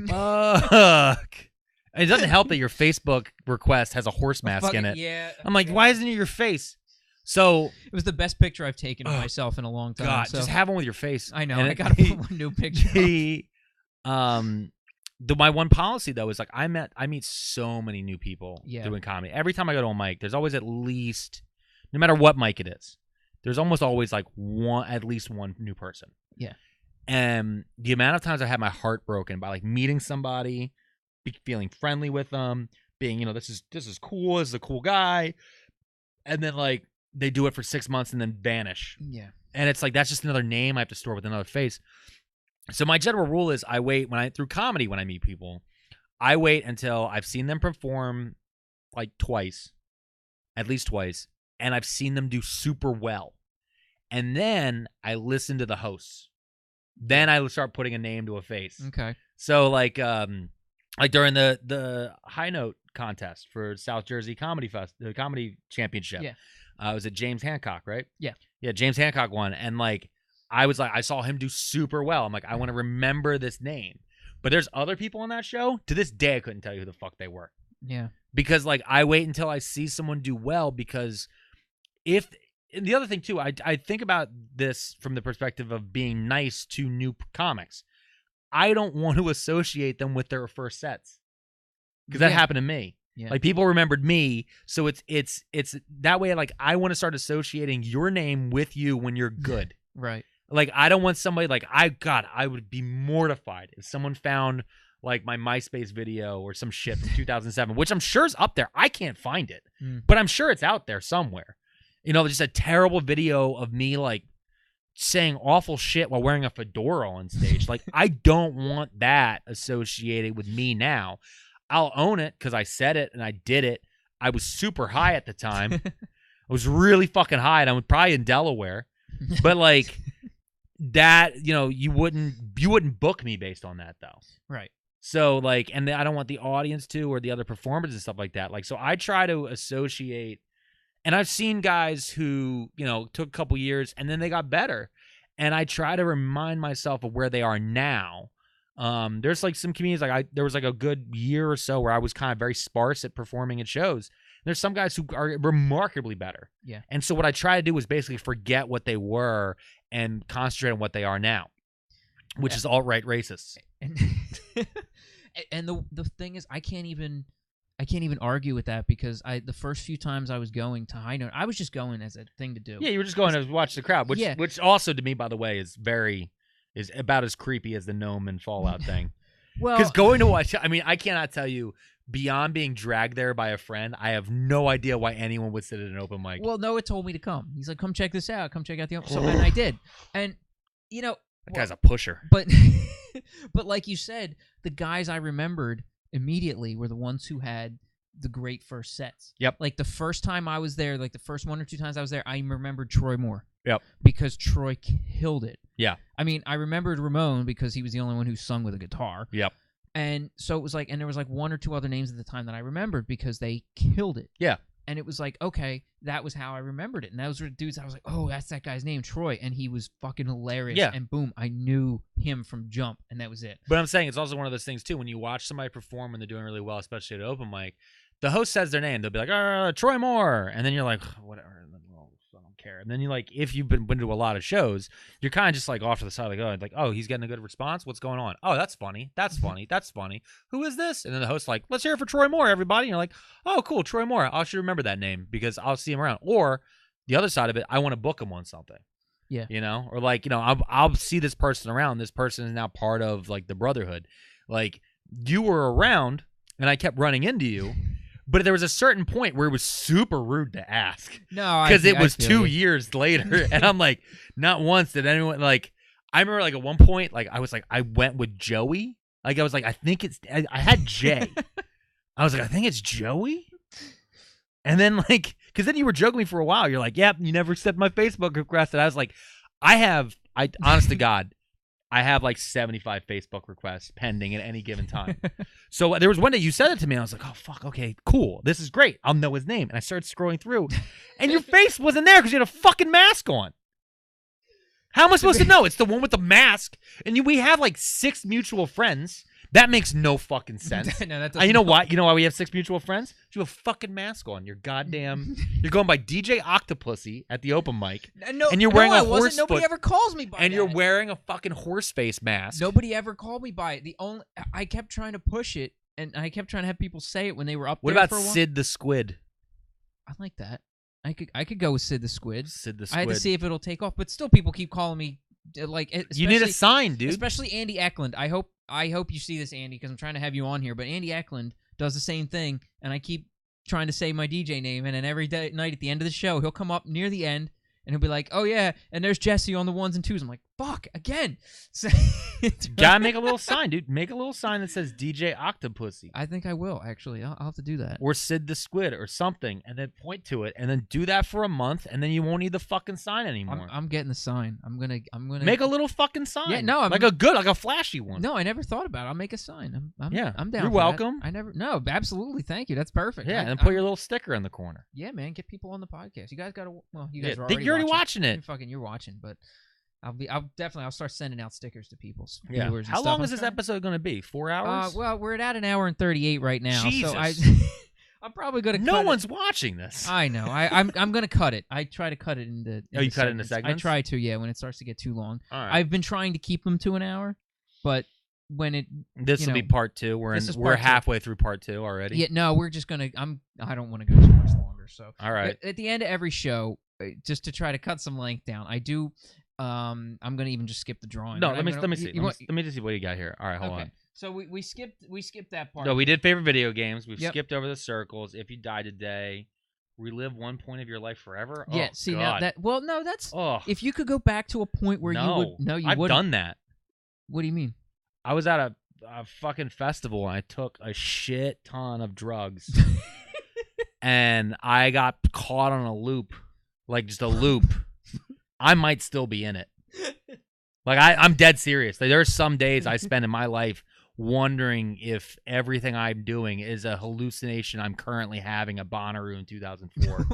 fuck. And it doesn't help that your Facebook request has a horse mask in it. Yeah, I'm like, why isn't it your face? So it was the best picture I've taken of myself in a long time. God, so. just have one with your face. I know. And I gotta put one new picture. My one policy though is like I meet so many new people doing comedy. Every time I go to a mic, there's always at least, no matter what mic it is, there's almost always like at least one new person. Yeah. And the amount of times I had my heart broken by like meeting somebody, feeling friendly with them, being, this is cool, this is a cool guy, and then like they do it for 6 months and then vanish. Yeah. And it's like that's just another name I have to store with another face. So my general rule is I wait through comedy when I meet people, I wait until I've seen them perform like twice, at least twice, and I've seen them do super well. And then I listen to the hosts. Then I start putting a name to a face. Okay. So like during the High Note contest for South Jersey the Comedy Championship. Yeah. It was at James Hancock, right? Yeah. Yeah, James Hancock won, and like I saw him do super well. I'm like, I want to remember this name. But there's other people on that show. To this day, I couldn't tell you who the fuck they were. Yeah. Because like I wait until I see someone do well, because and the other thing too, I think about this from the perspective of being nice to new comics. I don't want to associate them with their first sets, because that happened to me. Yeah. Like people remembered me, so it's that way. Like I want to start associating your name with you when you're good. Right. Like I don't want somebody like I would be mortified if someone found like my MySpace video or some shit from 2007, which I'm sure is up there. I can't find it, but I'm sure it's out there somewhere. Just a terrible video of me like saying awful shit while wearing a fedora on stage. Like I don't want that associated with me now. I'll own it because I said it and I did it. I was super high at the time. I was really fucking high, and I was probably in Delaware. But like that, you wouldn't book me based on that though. Right. So like, and I don't want the audience to, or the other performers and stuff like that. Like, so I try to associate, and I've seen guys who, took a couple years and then they got better. And I try to remind myself of where they are now. There's like some comedians, there was like a good year or so where I was kind of very sparse at performing at shows. There's some guys who are remarkably better. Yeah. And so what I try to do is basically forget what they were and concentrate on what they are now, which is alt-right racists. And the thing is, I can't even argue with that, because the first few times I was going to High Note, I was just going as a thing to do. Yeah, you were just going to watch the crowd, which also to me, by the way, is about as creepy as the gnome and Fallout thing. Well, because going to watch, I cannot tell you, beyond being dragged there by a friend, I have no idea why anyone would sit at an open mic. Well, Noah told me to come. He's like, come check this out. Come check out the open. So, and I did. And, that guy's a pusher. But, but like you said, the guys I remembered immediately were the ones who had the great first sets. Yep. Like the first time I was there, like the first 1 or 2 times I was there, I remembered Troy Moore. Yep. Because Troy killed it. Yeah. I remembered Ramon because he was the only one who sung with a guitar. Yep. And so it was like, and there was like 1 or 2 other names at the time that I remembered because they killed it. Yeah. And it was like, okay, that was how I remembered it. And those were dudes I was like, oh, that's that guy's name, Troy. And he was fucking hilarious. Yeah. And boom, I knew him from jump, and that was it. But I'm saying it's also one of those things, too, when you watch somebody perform and they're doing really well, especially at an open mic, the host says their name. They'll be like, Troy Moore. And then you're like, whatever. I don't care. And then you like, if you've been to a lot of shows, you're kind of just like off to the side, like, oh, he's getting a good response. What's going on? Oh, that's funny. That's funny. That's funny. Who is this? And then the host's like, let's hear it for Troy Moore, everybody. And you're like, oh, cool, Troy Moore. I should remember that name because I'll see him around. Or the other side of it, I want to book him on something. Yeah. You know, or like, you know, I'll see this person around. This person is now part of like the brotherhood. Like you were around and I kept running into you. But there was a certain point where it was super rude to ask. No, because it was 2 years later, and I'm like, not once did anyone like. I remember like at one point, like I was like, I went with Joey. Like I was like, I think it's. I had Jay. I was like, I think it's Joey. And then like, because then you were joking me for a while. You're like, yep, you never accepted my Facebook request, and I was like, I honest to God. I have like 75 Facebook requests pending at any given time. So there was one day you said it to me. And I was like, oh, fuck. Okay, cool. This is great. I'll know his name. And I started scrolling through. And your face wasn't there because you had a fucking mask on. How am I supposed to know? It's the one with the mask. And we have like 6 mutual friends. That makes no fucking sense. No, that you know why? You know why we have 6 mutual friends? You have a fucking mask on. You're goddamn. You're going by DJ Octopussy at the open mic. No, and you're wearing a horse. Nobody ever calls me by and that. you're wearing a fucking horse face mask. Nobody ever called me by it. I kept trying to push it, and I kept trying to have people say it when they were up what there. What for a about while. Sid the Squid? I like that. I could go with Sid the Squid. Sid the Squid. I had to see if it'll take off, but still, people keep calling me. Like you need a sign, dude. Especially Andy Eklund. I hope you see this, Andy, because I'm trying to have you on here. But Andy Eklund does the same thing, and I keep trying to say my DJ name, and then every night at the end of the show, he'll come up near the end, and he'll be like, "Oh yeah," and there's Jesse on the 1s and 2s. I'm like, "Fuck again!" So, gotta make a little sign, dude. Make a little sign that says DJ Octopussy. I think I will actually. I'll have to do that. Or Sid the Squid or something, and then point to it, and then do that for a month, and then you won't need the fucking sign anymore. I'm getting the sign. I'm gonna make a little fucking sign. Yeah, no, like a flashy one. No, I never thought about it. I'll make a sign. I'm down. You're welcome. No, absolutely. Thank you. That's perfect. Yeah, and put your little sticker in the corner. Yeah, man. Get people on the podcast. You guys gotta. Well, you guys are already. You're already watching it. You're watching, but. I'll start sending out stickers to people's viewers. And How long is this episode going to be? 4 hours? Well, we're at 1 hour and 38 right now. Jesus. So I'm probably going to. No one's watching this. I know. I'm going to cut it. I try to cut it into. Oh, you cut it into segments? I try to. Yeah, when it starts to get too long. All right. I've been trying to keep them to an hour, but when it. This will be part 2. We're halfway through part 2 already. Yeah. No, we're just gonna. I don't want to go too much longer. So. All right. At the end of every show, just to try to cut some length down, I do. I'm gonna even just skip the drawing. No, let me see. Let me just see what you got here. All right, hold on. So we skipped that part. No, we did favorite video games. We've skipped over the circles. If you die today, relive one point of your life forever. Yeah. Oh, see God. now that's if you could go back to a point where you would. No, you I've wouldn't. done that. What do you mean? I was at a fucking festival and I took a shit ton of drugs, and I got caught on a loop, like just a loop. I might still be in it. Like I'm dead serious. Like, there are some days I spend in my life wondering if everything I'm doing is a hallucination I'm currently having at Bonnaroo in 2004.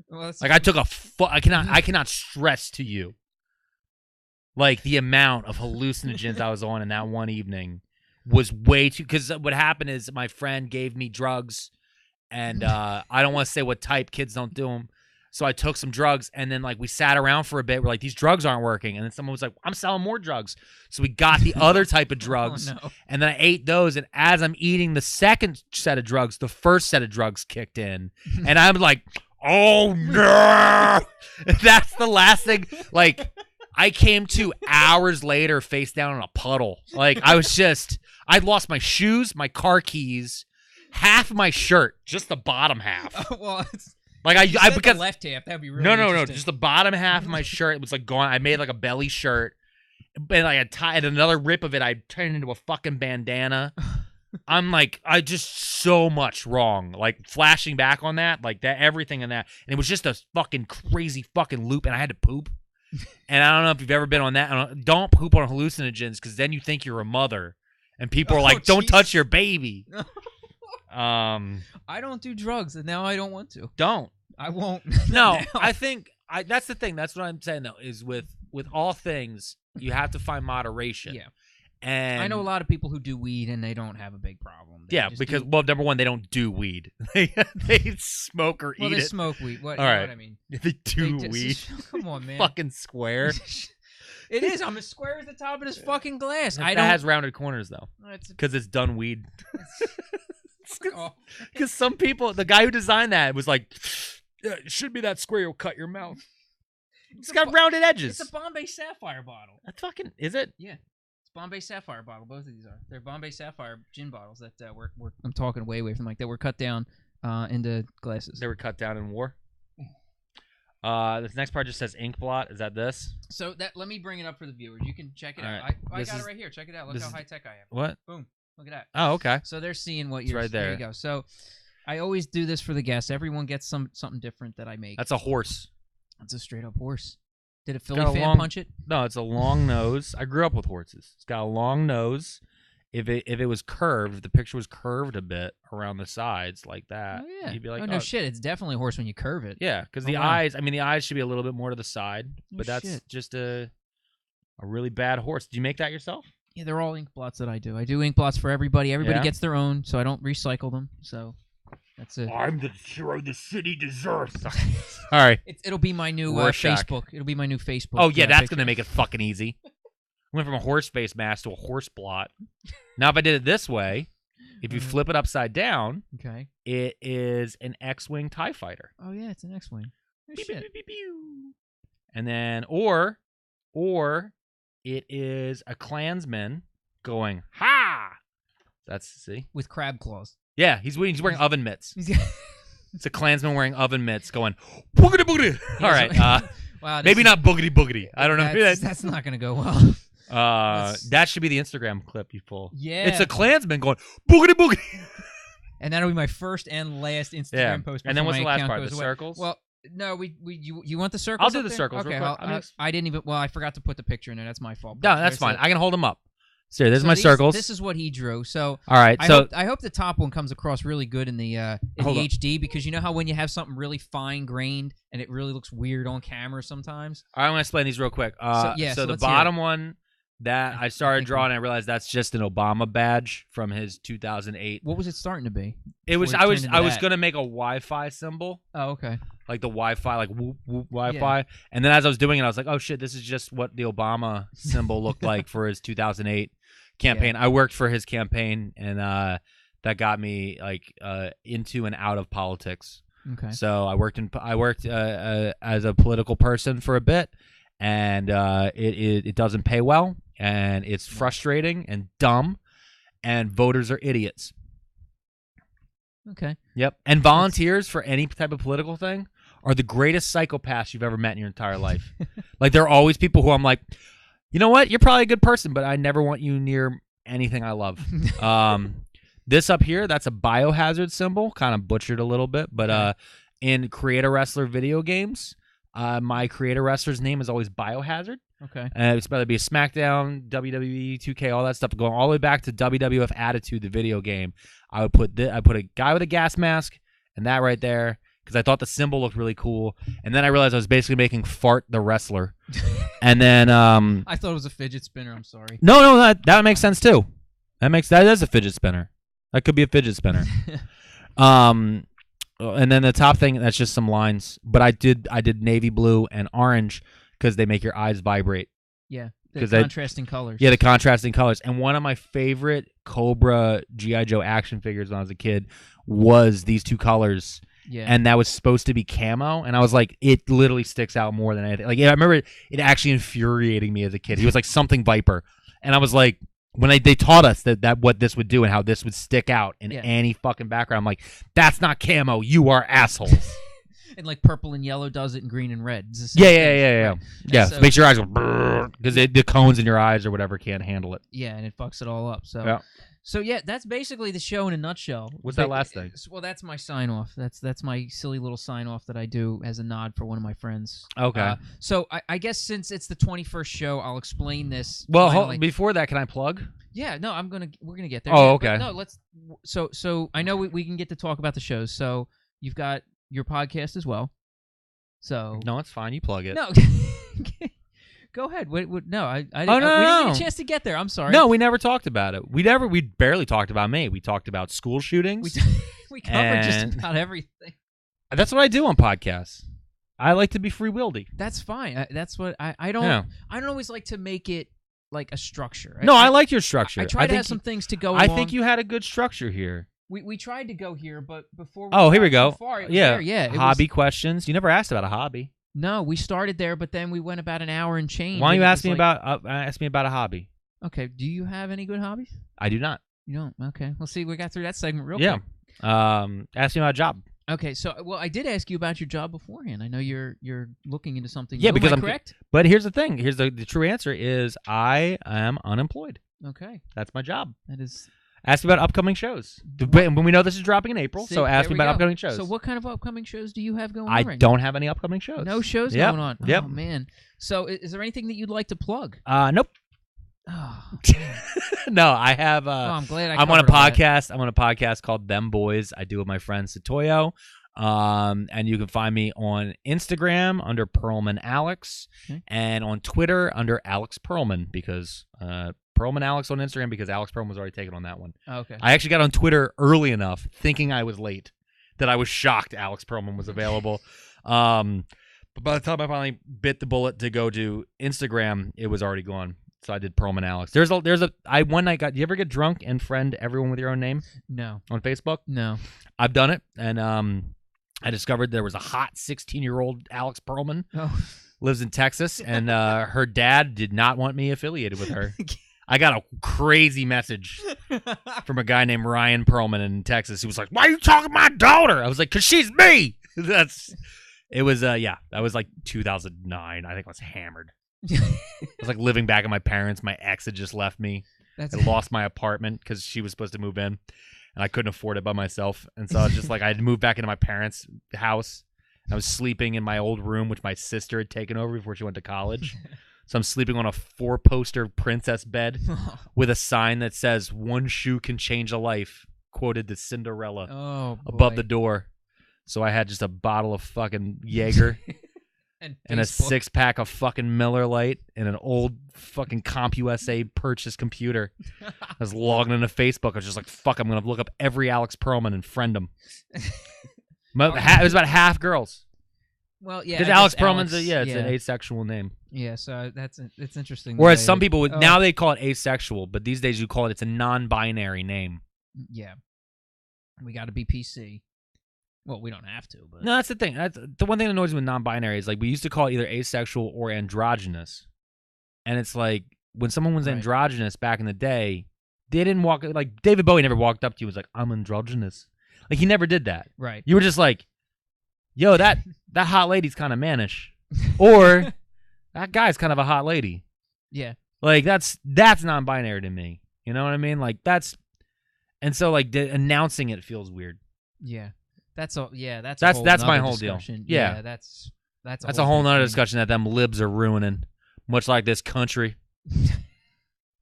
Well, like I took I cannot stress to you like the amount of hallucinogens I was on in that one evening was way too. Because what happened is my friend gave me drugs, and I don't want to say what type. Kids don't do them. So I took some drugs, and then like we sat around for a bit. We're like, these drugs aren't working, and then someone was like, I'm selling more drugs. So we got the other type of drugs, and then I ate those. And as I'm eating the second set of drugs, the first set of drugs kicked in, and I'm like, oh no! That's the last thing. Like I came to hours later, face down in a puddle. Like I'd lost my shoes, my car keys, half of my shirt, just the bottom half. Well, like I because the left half, that'd be really no, just the bottom half of my shirt was like gone. I made like a belly shirt, and like I tied another rip of it. I turned into a fucking bandana. I'm like, I just so much wrong. Like flashing back on that, like that, everything in that, and it was just a fucking crazy fucking loop, and I had to poop. And I don't know if you've ever been on that. Don't poop on hallucinogens, because then you think you're a mother, and people are like, "Don't touch your baby." I don't do drugs, and now I don't want to. Don't. I won't. No, I think that's the thing. That's what I'm saying though. Is with all things, you have to find moderation. Yeah. And I know a lot of people who do weed and they don't have a big problem. They yeah, just because do, well, number one, they don't do weed. They smoke or well, eat they it. smoke weed. What, All you know right. what I mean? They do They weed. Come on, man. Fucking square. It is. I'm as square as the top of this fucking glass. That I don't. has rounded corners though, It's, because it's done weed. oh, Because some people, the guy who designed that was like, it should be that square. You'll cut your mouth. It's got rounded edges. It's a Bombay Sapphire bottle. That's fucking. Is it? Yeah. It's Bombay Sapphire bottle. Both of these are. They're Bombay Sapphire gin bottles that I'm talking way away from like that were cut down into glasses. They were cut down in war. This next part just says ink blot. Is that this? So let me bring it up for the viewers. You can check it All out. right. I This got is- it right here. Check it out. Look this how is- high tech I am. What? Boom. Look at that. Oh, okay. So they're seeing what It's you're. right There there. you go. So I always do this for the guests. Everyone gets something different that I make. That's a horse. It's a straight up horse. Did a Philly got a fan long- punch it? No, it's a long nose. I grew up with horses. It's got a long nose. If it was curved, if the picture was curved a bit around the sides like that, Oh yeah. you'd be like, oh no shit! It's definitely a horse when you curve it. yeah, because Oh, the wow. eyes. I mean, the eyes should be a little bit more to the side, Oh, but that's shit. just a really bad horse. Did you make that yourself? Yeah, they're all ink blots that I do. I do ink blots for everybody. Everybody Yeah? gets their own, so I don't recycle them. So that's it. I'm the hero the city deserves. All right. It'll be my new Rorschach. Facebook. It'll be my new Facebook. Oh yeah, that's picture. gonna make it fucking easy. Went from a horse face mask to a horse blot. Now, if I did it this way, if you flip it upside down, Okay. it is an X-wing TIE fighter. Oh yeah, it's an X-wing. Oh, Pew, shit. pew, pew, pew. And then, or it is a Klansman going ha. That's see. With crab claws. Yeah, he's wearing oven mitts. He's got- It's a Klansman wearing oven mitts going boogity boogity. All right, wow. maybe not boogity boogity. I don't know. That's not gonna go well. That should be the Instagram clip you pull. Yeah. It's a Klansman going boogity boogity. And that'll be my first and last Instagram Yeah. post. And then before what's my the last account part? goes The away. circles? Well, no, you want the circles? I'll do up the there? circles real Okay, quick. I didn't even. Well, I forgot to put the picture in there. That's my fault. No, that's There's fine. it. I can hold them up. So there's So my circles. This is what he drew. So All right. So I hope the top one comes across really good in the Hold on. HD, because you know how when you have something really fine grained and it really looks weird on camera sometimes. I'm going to explain these real quick. So So the let's hear bottom one that I started think drawing, I realized that's just an Obama badge from his 2008. What was it starting to be? It was. Before it I was. turned into I was that? going to make a Wi-Fi symbol, Oh, okay. like the Wi-Fi, like whoop whoop Wi-Fi. And then as I was doing it, I was like, oh shit, this is just what the Obama symbol looked like for his 2008 campaign. I worked for his campaign, and that got me like into and out of politics. Okay. So I worked as a political person for a bit, and it doesn't pay well, and it's frustrating and dumb, and voters are idiots. Okay. Yep. And volunteers for any type of political thing are the greatest psychopaths you've ever met in your entire life. Like, there are always people who I'm like, you know what? You're probably a good person, but I never want you near anything I love. This up here, that's a biohazard symbol, kind of butchered a little bit, but in Creator Wrestler video games, my Creator Wrestler's name is always Biohazard. Okay. It's whether it be a SmackDown, WWE, 2K, all that stuff, going all the way back to WWF Attitude, the video game. I put a guy with a gas mask and that right there, because I thought the symbol looked really cool. And then I realized I was basically making Fart the Wrestler. And then I thought it was a fidget spinner. I'm sorry. no, that makes sense too. That is a fidget spinner. That could be a fidget spinner. And then the top thing, that's just some lines. But I did navy blue and orange because they make your eyes vibrate. Yeah. The 'Cause contrasting colors. Yeah, the contrasting colors. And one of my favorite Cobra G.I. Joe action figures when I was a kid was these two colors. Yeah. And that was supposed to be camo. And I was like, it literally sticks out more than anything. Like, I remember it actually infuriating me as a kid. He was like something Viper. And I was like, when they taught us that what this would do and how this would stick out in any fucking background, I'm like, that's not camo. You are assholes. And like purple and yellow does it, and green and red. It's the same Yeah. thing. Right. Yeah, So- it makes your eyes go because the cones in your eyes or whatever can't handle it. Yeah, and it fucks it all up. So, Yeah. so yeah, that's basically the show in a nutshell. What's that last thing? Well, that's my sign off. That's my silly little sign off that I do as a nod for one of my friends. Okay. So I guess since it's the 21st show, I'll explain this. Well, finally. before that, can I plug? Yeah, no, we're gonna get there. Oh, Yeah, okay. but no, let's. So I know we can get to talk about the shows. So you've got your podcast as well. So No, it's fine. You plug it. no, Go ahead. No, I Oh, we no, didn't no. get a chance to get there. I'm sorry. No, we never talked about it. We barely talked about me. We talked about school shootings. We covered just And- about everything. That's what I do on podcasts. I like to be free-willedy. That's fine. That's what I don't. Yeah. I don't always like to make it like a structure. No, I like your structure. I try to think have some things to go. I along. think you had a good structure here. We tried to go here, but before. Oh, here got we go. too far, it was Yeah, there. Yeah. it hobby was- questions. You never asked about a hobby. No, we started there, but then we went about an hour and change. Why don't and you it ask was me like- about a hobby? Okay. Do you have any good hobbies? I do not. You don't. Okay. Well, see, we got through that segment real Yeah. quick. Ask me about a job. Okay, so I did ask you about your job beforehand. I know you're looking into something. Yeah, new. because Am I I'm correct. But here's the thing. Here's the true answer is I am unemployed. Okay, That's my job. that is. Ask me about upcoming shows. When we know this is dropping in April, See, so ask there me we about go. upcoming shows. So what kind of upcoming shows do you have going I on right don't have any upcoming shows. now? No shows Yep, going on. yep. Oh man. So is there anything that you'd like to plug? Nope. Oh, No, I have. I'm glad I'm on a covered all that. podcast. I'm on a podcast called Them Boys. I do with my friend Satoyo. And you can find me on Instagram under Pearlman Alex, Okay. and on Twitter under Alex Pearlman because Pearlman Alex on Instagram because Alex Pearlman was already taken on that one. Oh, okay. I actually got on Twitter early enough, thinking I was late, that I was shocked Alex Pearlman was available. But by the time I finally bit the bullet to go to Instagram, it was already gone. So I did Pearlman Alex. I one night got. You ever get drunk and friend everyone with your own name No. on Facebook? No. I've done it, and I discovered there was a hot 16-year-old Alex Pearlman Oh. lives in Texas, and her dad did not want me affiliated with her. I got a crazy message from a guy named Ryan Pearlman in Texas. He was like, "Why are you talking to my daughter?" I was like, "'Cause she's me." It was that was like 2009. I think I was hammered. I was like living back at my parents. My ex had just left me. That's I lost my apartment because she was supposed to move in, and I couldn't afford it by myself. And so I was just like, I had moved back into my parents' house. And I was sleeping in my old room, which my sister had taken over before she went to college. So I'm sleeping on a 4-poster princess bed with a sign that says, "One shoe can change a life," quoted to Cinderella Oh, above boy. the door. So I had just a bottle of fucking Jaeger and and a Facebook. 6-pack of fucking Miller Lite and an old fucking CompUSA purchased computer. I was logging into Facebook. I was just like, fuck, I'm going to look up every Alex Pearlman and friend him. It was about half girls. Well, yeah. Because I Alex guess Pearlman's Alex, it's an asexual name. Yeah, so it's interesting. Whereas that some they- people would, oh, now they call it asexual, but these days you call it's a non-binary name. Yeah. We got to be PC. Well, we don't have to, but No, that's the thing. That's the one thing that annoys me with non-binary is like we used to call it either asexual or androgynous, and it's like when someone was Right. androgynous back in the day, they didn't walk like David Bowie never walked up to you and was like, "I'm androgynous," like he never did that. right. You were just like, "Yo, that hot lady's kind of mannish," or "That guy's kind of a hot lady." Yeah. Like that's non-binary to me. You know what I mean? Like and so like announcing it feels weird. Yeah. That's a That's whole my nother whole deal. discussion. Yeah. That's That's a whole nother thing. discussion that them libs are ruining, much like this country.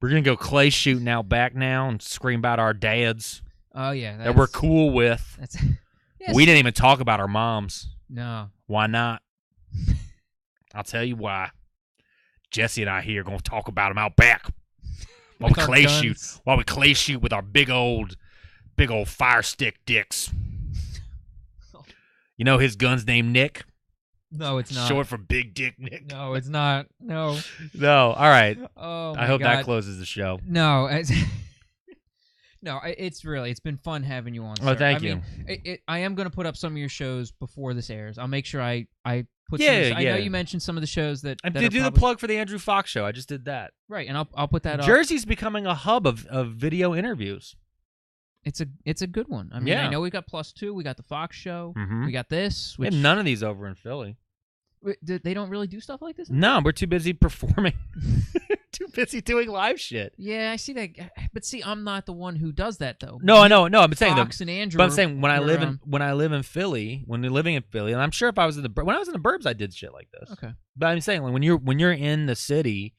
We're gonna go clay shooting out back now and scream about our dads Oh yeah, that we're cool with. That's yes. We didn't even talk about our moms. No. Why not? I'll tell you why. Jesse and I here gonna talk about them out back while With we our clay guns. shoot. While we clay shoot with our big old fire stick dicks. You know his gun's named Nick. No, it's not. Short for Big Dick Nick. No, it's not. No. No. All right. Oh my I hope God. that closes the show. No. It's been fun having you on. Oh, sir. thank I you. mean, I am going to put up some of your shows before this airs. I'll make sure I put. Yeah, I know yeah. you mentioned some of the shows that. I that did are do the probably- plug for the Andrew Fox show. I just did that. Right, and I'll put that up. Jersey's becoming a hub of video interviews. It's a good one. I mean, Yeah. I know we got +2. We got the Fox show. Mhm. We got this. We Which have none of these over in Philly. they don't really do stuff like this. No, we're too busy performing. Too busy doing live shit. Yeah, I see that. But see, I'm not the one who does that though. No, I know. No, I'm saying Fox and Andrew. But I'm saying when I were, live in Philly, when you're living in Philly, and I'm sure if I was when I was in the burbs, I did shit like this. Okay. But I'm saying like when you're in the city,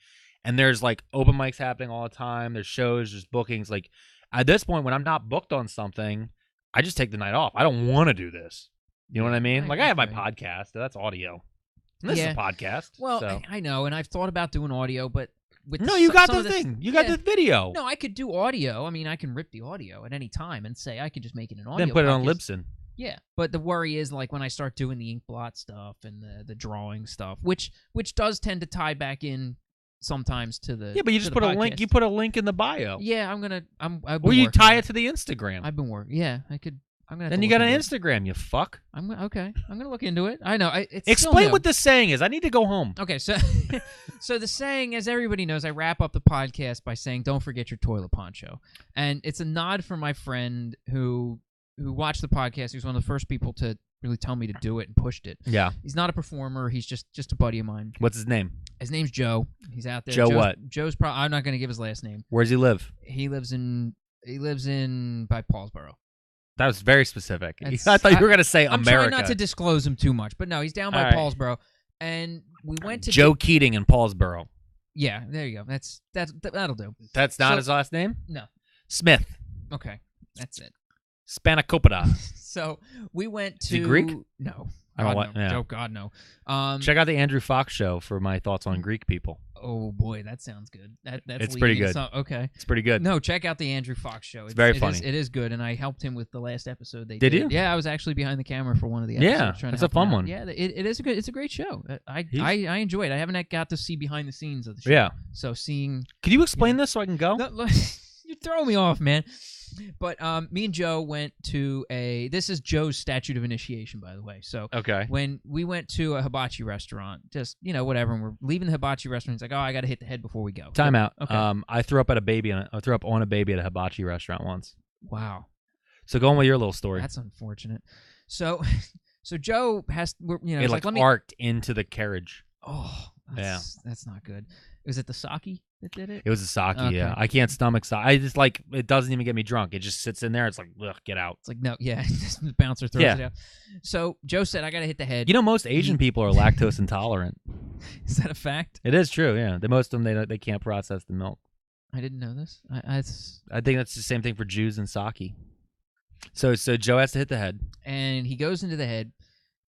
and there's like open mics happening all the time, there's shows, there's bookings. Like at this point, when I'm not booked on something, I just take the night off. I don't want to do this. You know what I mean? Right, Like I have my okay. podcast. That's audio. This Yeah. is a podcast. Well, so. I know, and I've thought about doing audio, but with No, you got some the of this- thing. You got yeah. the video. No, I could do audio. I mean, I can rip the audio at any time and say I could just make it an audio. Then put it on podcast. Libsyn. Yeah, but the worry is like when I start doing the ink blot stuff and the drawing stuff, which does tend to tie back in sometimes to the Yeah, but you to just the put a link. podcast. You put a link in the bio. Yeah, I've Or been you working tie on it to the Instagram. I've been working. Yeah, I could. I'm gonna. Have Then to you look got an into it. Instagram. You fuck. Okay. I'm gonna look into it. I know. It's Explain still what this saying is. I need to go home. Okay, so so the saying, as everybody knows, I wrap up the podcast by saying, "Don't forget your toilet poncho," and it's a nod for my friend who watched the podcast. He was one of the first people to really tell me to do it and pushed it. Yeah. He's not a performer. He's just a buddy of mine. What's his name? His name's Joe. He's out there. Joe what? Joe's probably. I'm not going to give his last name. Where does he live? He lives in by Paulsboro. That was very specific. That's- I thought you were going to say I'm America. trying not to disclose him too much, but no, he's down by All right. Paulsboro, and we went to Joe Keating in Paulsboro. Yeah, there you go. That'll do. That's not So- his last name? No. Smith. Okay, that's it. Spanakopita. So we went to. Is he Greek? No. I don't God, want- no. yeah. Oh God, no. Check out the Andrew Fox show for my thoughts on Greek people. Oh boy, that sounds good. That's It's pretty leading good. us up. Okay. It's pretty good. No, check out the Andrew Fox show. It's very it funny. It is good, and I helped him with the last episode they Did did. you? Yeah, I was actually behind the camera for one of the episodes. Yeah, trying to it's a help him fun out. one. Yeah, it is a good. It's a great show. I enjoy it. I haven't got to see behind the scenes of the show. Yeah. So seeing. Could you explain this so I can go? No, look, you're throwing me off, man. But me and Joe went to this is Joe's statute of initiation, by the way. So Okay. when we went to a hibachi restaurant, just, whatever, and we're leaving the hibachi restaurant, he's like, oh, I got to hit the head before we go. Time out. Okay. I threw up on a baby at a hibachi restaurant once. Wow. So go on with your little story. That's unfortunate. So Joe has, it he's like let me. arced into the carriage. Oh, that's not good. Was it the sake that did it? It was a sake, Okay. yeah. I can't stomach sake. I just like, it doesn't even get me drunk. It just sits in there. It's like, ugh, get out. It's like, no, yeah, the bouncer throws Yeah. it out. So Joe said, I got to hit the head. You know, most Asian people are lactose intolerant. Is that a fact? It is true, yeah. Most of them, they can't process the milk. I didn't know this. I think that's the same thing for Jews and sake. So Joe has to hit the head. And he goes into the head,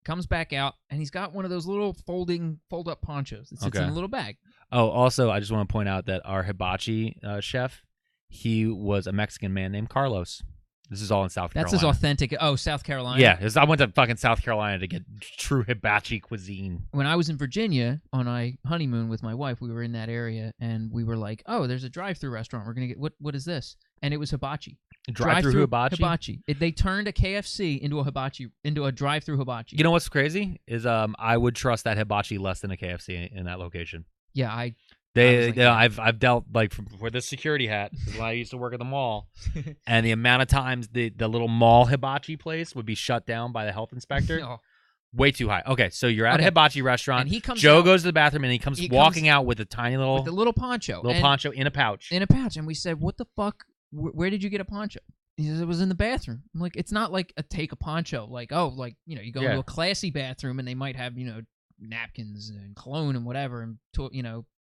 comes back out, and he's got one of those little fold-up ponchos that sits in Okay. a little bag. Oh, also, I just want to point out that our hibachi chef, he was a Mexican man named Carlos. This is all in South That's Carolina. his authentic. Oh, South Carolina. Yeah, 'cause I went to fucking South Carolina to get true hibachi cuisine. When I was in Virginia on my honeymoon with my wife, we were in that area, and we were like, "Oh, there's a drive-through restaurant. We're gonna get what is this?" And it was hibachi. Drive-through hibachi? They turned a KFC into a drive-through hibachi. You know what's crazy is I would trust that hibachi less than a KFC in that location. Yeah, I They, was like, I've dealt like for the security hat when I used to work at the mall, and the amount of times the little mall hibachi place would be shut down by the health inspector, Oh. way too high. Okay, so you're at a Okay. hibachi restaurant. And he comes Joe out goes to the bathroom and he comes walking out with a tiny little with the little poncho. and- poncho in a pouch. in a pouch, and we said, "What the fuck? Where did you get a poncho?" He says, "It was in the bathroom." I'm like, "It's not like take a poncho. Like, oh, like you go Yeah. into a classy bathroom and they might have napkins and cologne and whatever and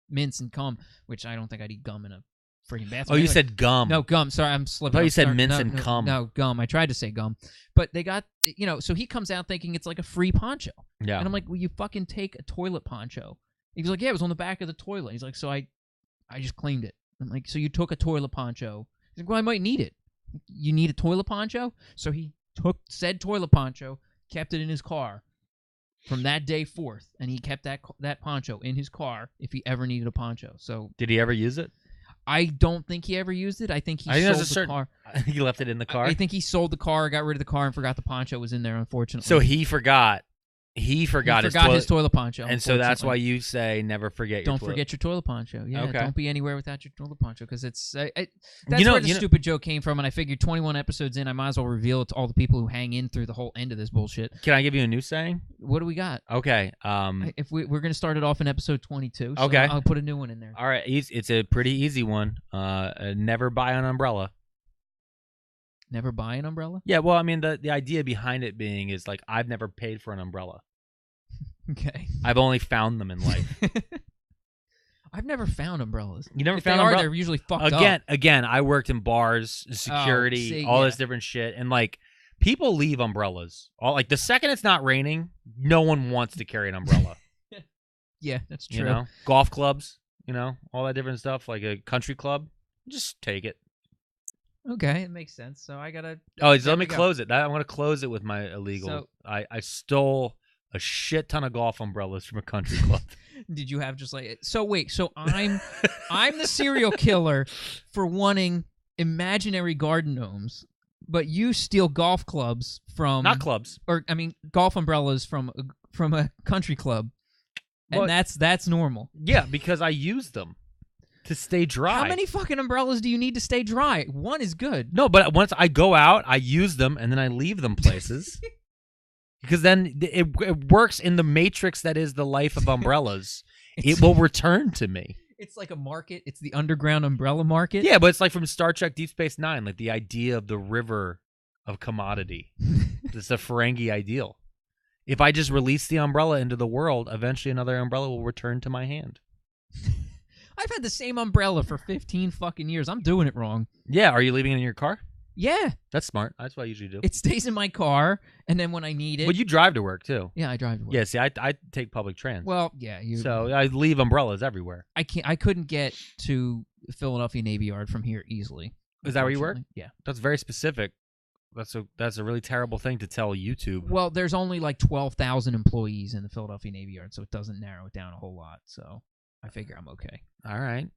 mints and gum, which I don't think I'd eat gum in a freaking bathroom." Oh, you Anyway, said gum. no gum. Sorry, I'm slipping. I thought you up. said Sorry, mints no, and no, cum. No gum. I tried to say gum, but they got so he comes out thinking it's like a free poncho, Yeah. and I'm like, "Well, you fucking take a toilet poncho." He was like, "Yeah, it was on the back of the toilet." He's like, "So I just claimed it." I'm like, "So you took a toilet poncho?" He's like, "Well, I might need it." You need a toilet poncho? So he took said toilet poncho, kept it in his car from that day forth, and he kept that poncho in his car if he ever needed a poncho. So Did he ever use it? I don't think he ever used it. I think he I think sold there's a the certain- car. He left it in the car. I think he sold the car, got rid of the car, and forgot the poncho was in there, unfortunately. So he forgot. He forgot, his toilet poncho. and so that's unfortunately. why you say never forget your Don't toilet. forget your toilet poncho. Yeah, Okay. don't be anywhere without your toilet poncho because it's that's You know- where the you know- stupid joke came from. And I figured 21 episodes in, I might as well reveal it to all the people who hang in through the whole end of this bullshit. Can I give you a new saying? What do we got? Okay. If we're gonna start it off in episode 22, so Okay. I'll put a new one in there. All right. It's a pretty easy one. Never buy an umbrella. Never buy an umbrella. Yeah. Well, I mean, the idea behind it being is like I've never paid for an umbrella. Okay. I've only found them in life. I've never found umbrellas. You never If found they umbrella? they're usually fucked up. Again, I worked in bars, security, see, all yeah. this different shit, and like people leave umbrellas. All like the second it's not raining, no one wants to carry an umbrella. Yeah, that's true. You know, golf clubs. You know, all that different stuff, like a country club. Just take it. Okay, it makes sense. So I gotta. Oh, there let me we go. close it. I want to close it with my illegal. So- I stole a shit ton of golf umbrellas from a country club. Did you have just like so? Wait, so I'm the serial killer for wanting imaginary garden gnomes, but you steal golf clubs from Not clubs. or I mean golf umbrellas from a country club, and Well, that's normal. yeah, because I use them to stay dry. How many fucking umbrellas do you need to stay dry? One is good. No, but once I go out, I use them and then I leave them places. Because then it works in the matrix that is the life of umbrellas. It will return to me. It's like a market. It's the underground umbrella market. Yeah, but it's like from Star Trek Deep Space Nine, like the idea of the river of commodity. It's a Ferengi ideal. If I just release the umbrella into the world, eventually another umbrella will return to my hand. I've had the same umbrella for 15 fucking years. I'm doing it wrong. Yeah, are you leaving it in your car? Yeah. That's smart. That's what I usually do. It stays in my car, and then when I need it... Well, you drive to work, too. Yeah, I drive to work. Yeah, see, I take public transit. Well, yeah. So I leave umbrellas everywhere. I couldn't get to Philadelphia Navy Yard from here easily. Is that where you work? Unfortunately. Yeah. That's very specific. That's a really terrible thing to tell YouTube. Well, there's only like 12,000 employees in the Philadelphia Navy Yard, so it doesn't narrow it down a whole lot. So I figure I'm okay. All right.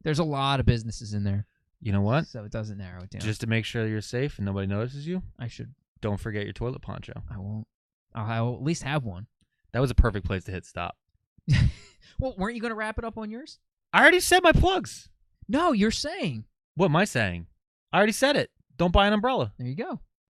There's a lot of businesses in there. You know what? So it doesn't narrow it down. Just to make sure you're safe and nobody notices you, I should. don't forget your toilet poncho. I won't. I'll at least have one. That was a perfect place to hit stop. Well, weren't you going to wrap it up on yours? I already said my plugs. No, you're saying. What am I saying? I already said it. Don't buy an umbrella. There you go.